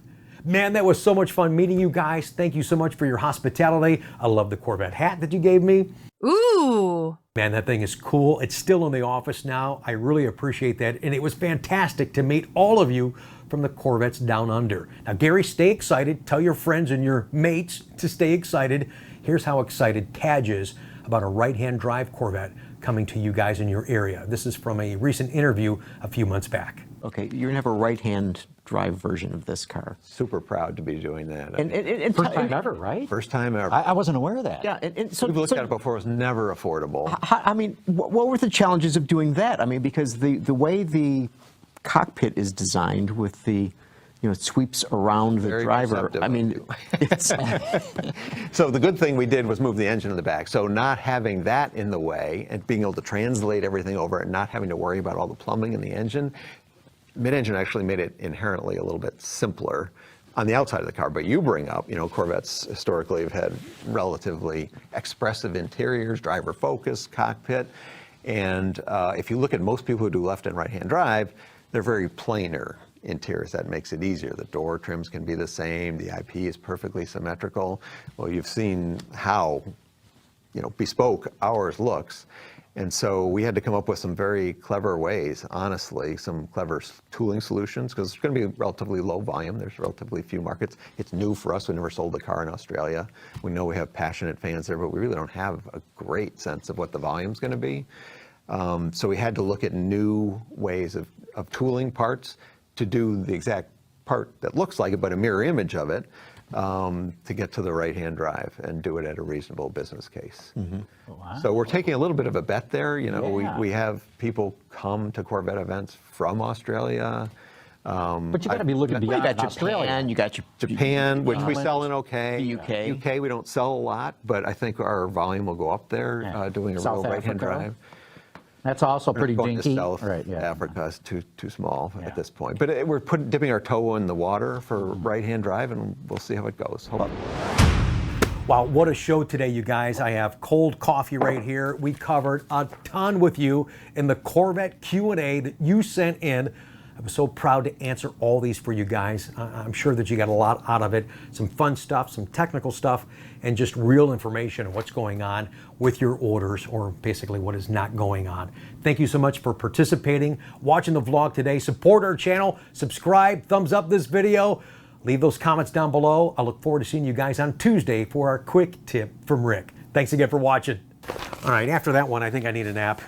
Man, that was so much fun meeting you guys. Thank you so much for your hospitality. I love the Corvette hat that you gave me. Ooh. Man, that thing is cool. It's still in the office now. I really appreciate that. And it was fantastic to meet all of you from the Corvettes Down Under. Now, Gary, stay excited. Tell your friends and your mates to stay excited. Here's how excited Taj is about a right-hand drive Corvette coming to you guys in your area. This is from a recent interview a few months back. Okay, you're gonna have a right-hand drive version of this car. Super proud to be doing that. And First time ever, right? First time ever. I wasn't aware of that. Yeah, and so We've looked at it before. It was never affordable. I mean, what were the challenges of doing that? I mean, because the way the cockpit is designed with the, you know, it sweeps around the Very driver. perceptive I of mean, you. it's, So the good thing we did was move the engine in the back. So not having that in the way and being able to translate everything over and not having to worry about all the plumbing in the engine, mid-engine actually made it inherently a little bit simpler on the outside of the car. But you bring up, you know, Corvettes historically have had relatively expressive interiors, driver focus, cockpit. And if you look at most people who do left and right-hand drive, they're very planar interiors. That makes it easier. The door trims can be the same. The IP is perfectly symmetrical. Well, you've seen how, you know, bespoke ours looks. And so we had to come up with some very clever ways, honestly, some clever tooling solutions, because it's going to be relatively low volume. There's relatively few markets. It's new for us. We never sold a car in Australia. We know we have passionate fans there, but we really don't have a great sense of what the volume's going to be. So we had to look at new ways of of tooling parts to do the exact part that looks like it, but a mirror image of it, to get to the right-hand drive and do it at a reasonable business case. Wow. So we're taking a little bit of a bet there. You know, Yeah. we have people come to Corvette events from Australia. But you got to be looking Well, you beyond got Australia. Japan, you got your Japan, which we England, sell in okay. the UK. UK we don't sell a lot, but I think our volume will go up there Yeah. doing a South real right-hand Africa. drive. That's also pretty Going dinky. to South Right, yeah. Africa is too small Yeah. at this point. But we're dipping our toe in the water for right-hand drive, and we'll see how it goes. Wow, what a show today, you guys. I have cold coffee right here. We covered a ton with you in the Corvette Q&A that you sent in. I was so proud to answer all these for you guys. I'm sure that you got a lot out of it. Some fun stuff, some technical stuff, and just real information on what's going on with your orders, or basically what is not going on. Thank you so much for participating, watching the vlog today. Support our channel, subscribe, thumbs up this video. Leave those comments down below. I look forward to seeing you guys on Tuesday for our quick tip from Rick. Thanks again for watching. All right, after that one, I think I need a nap.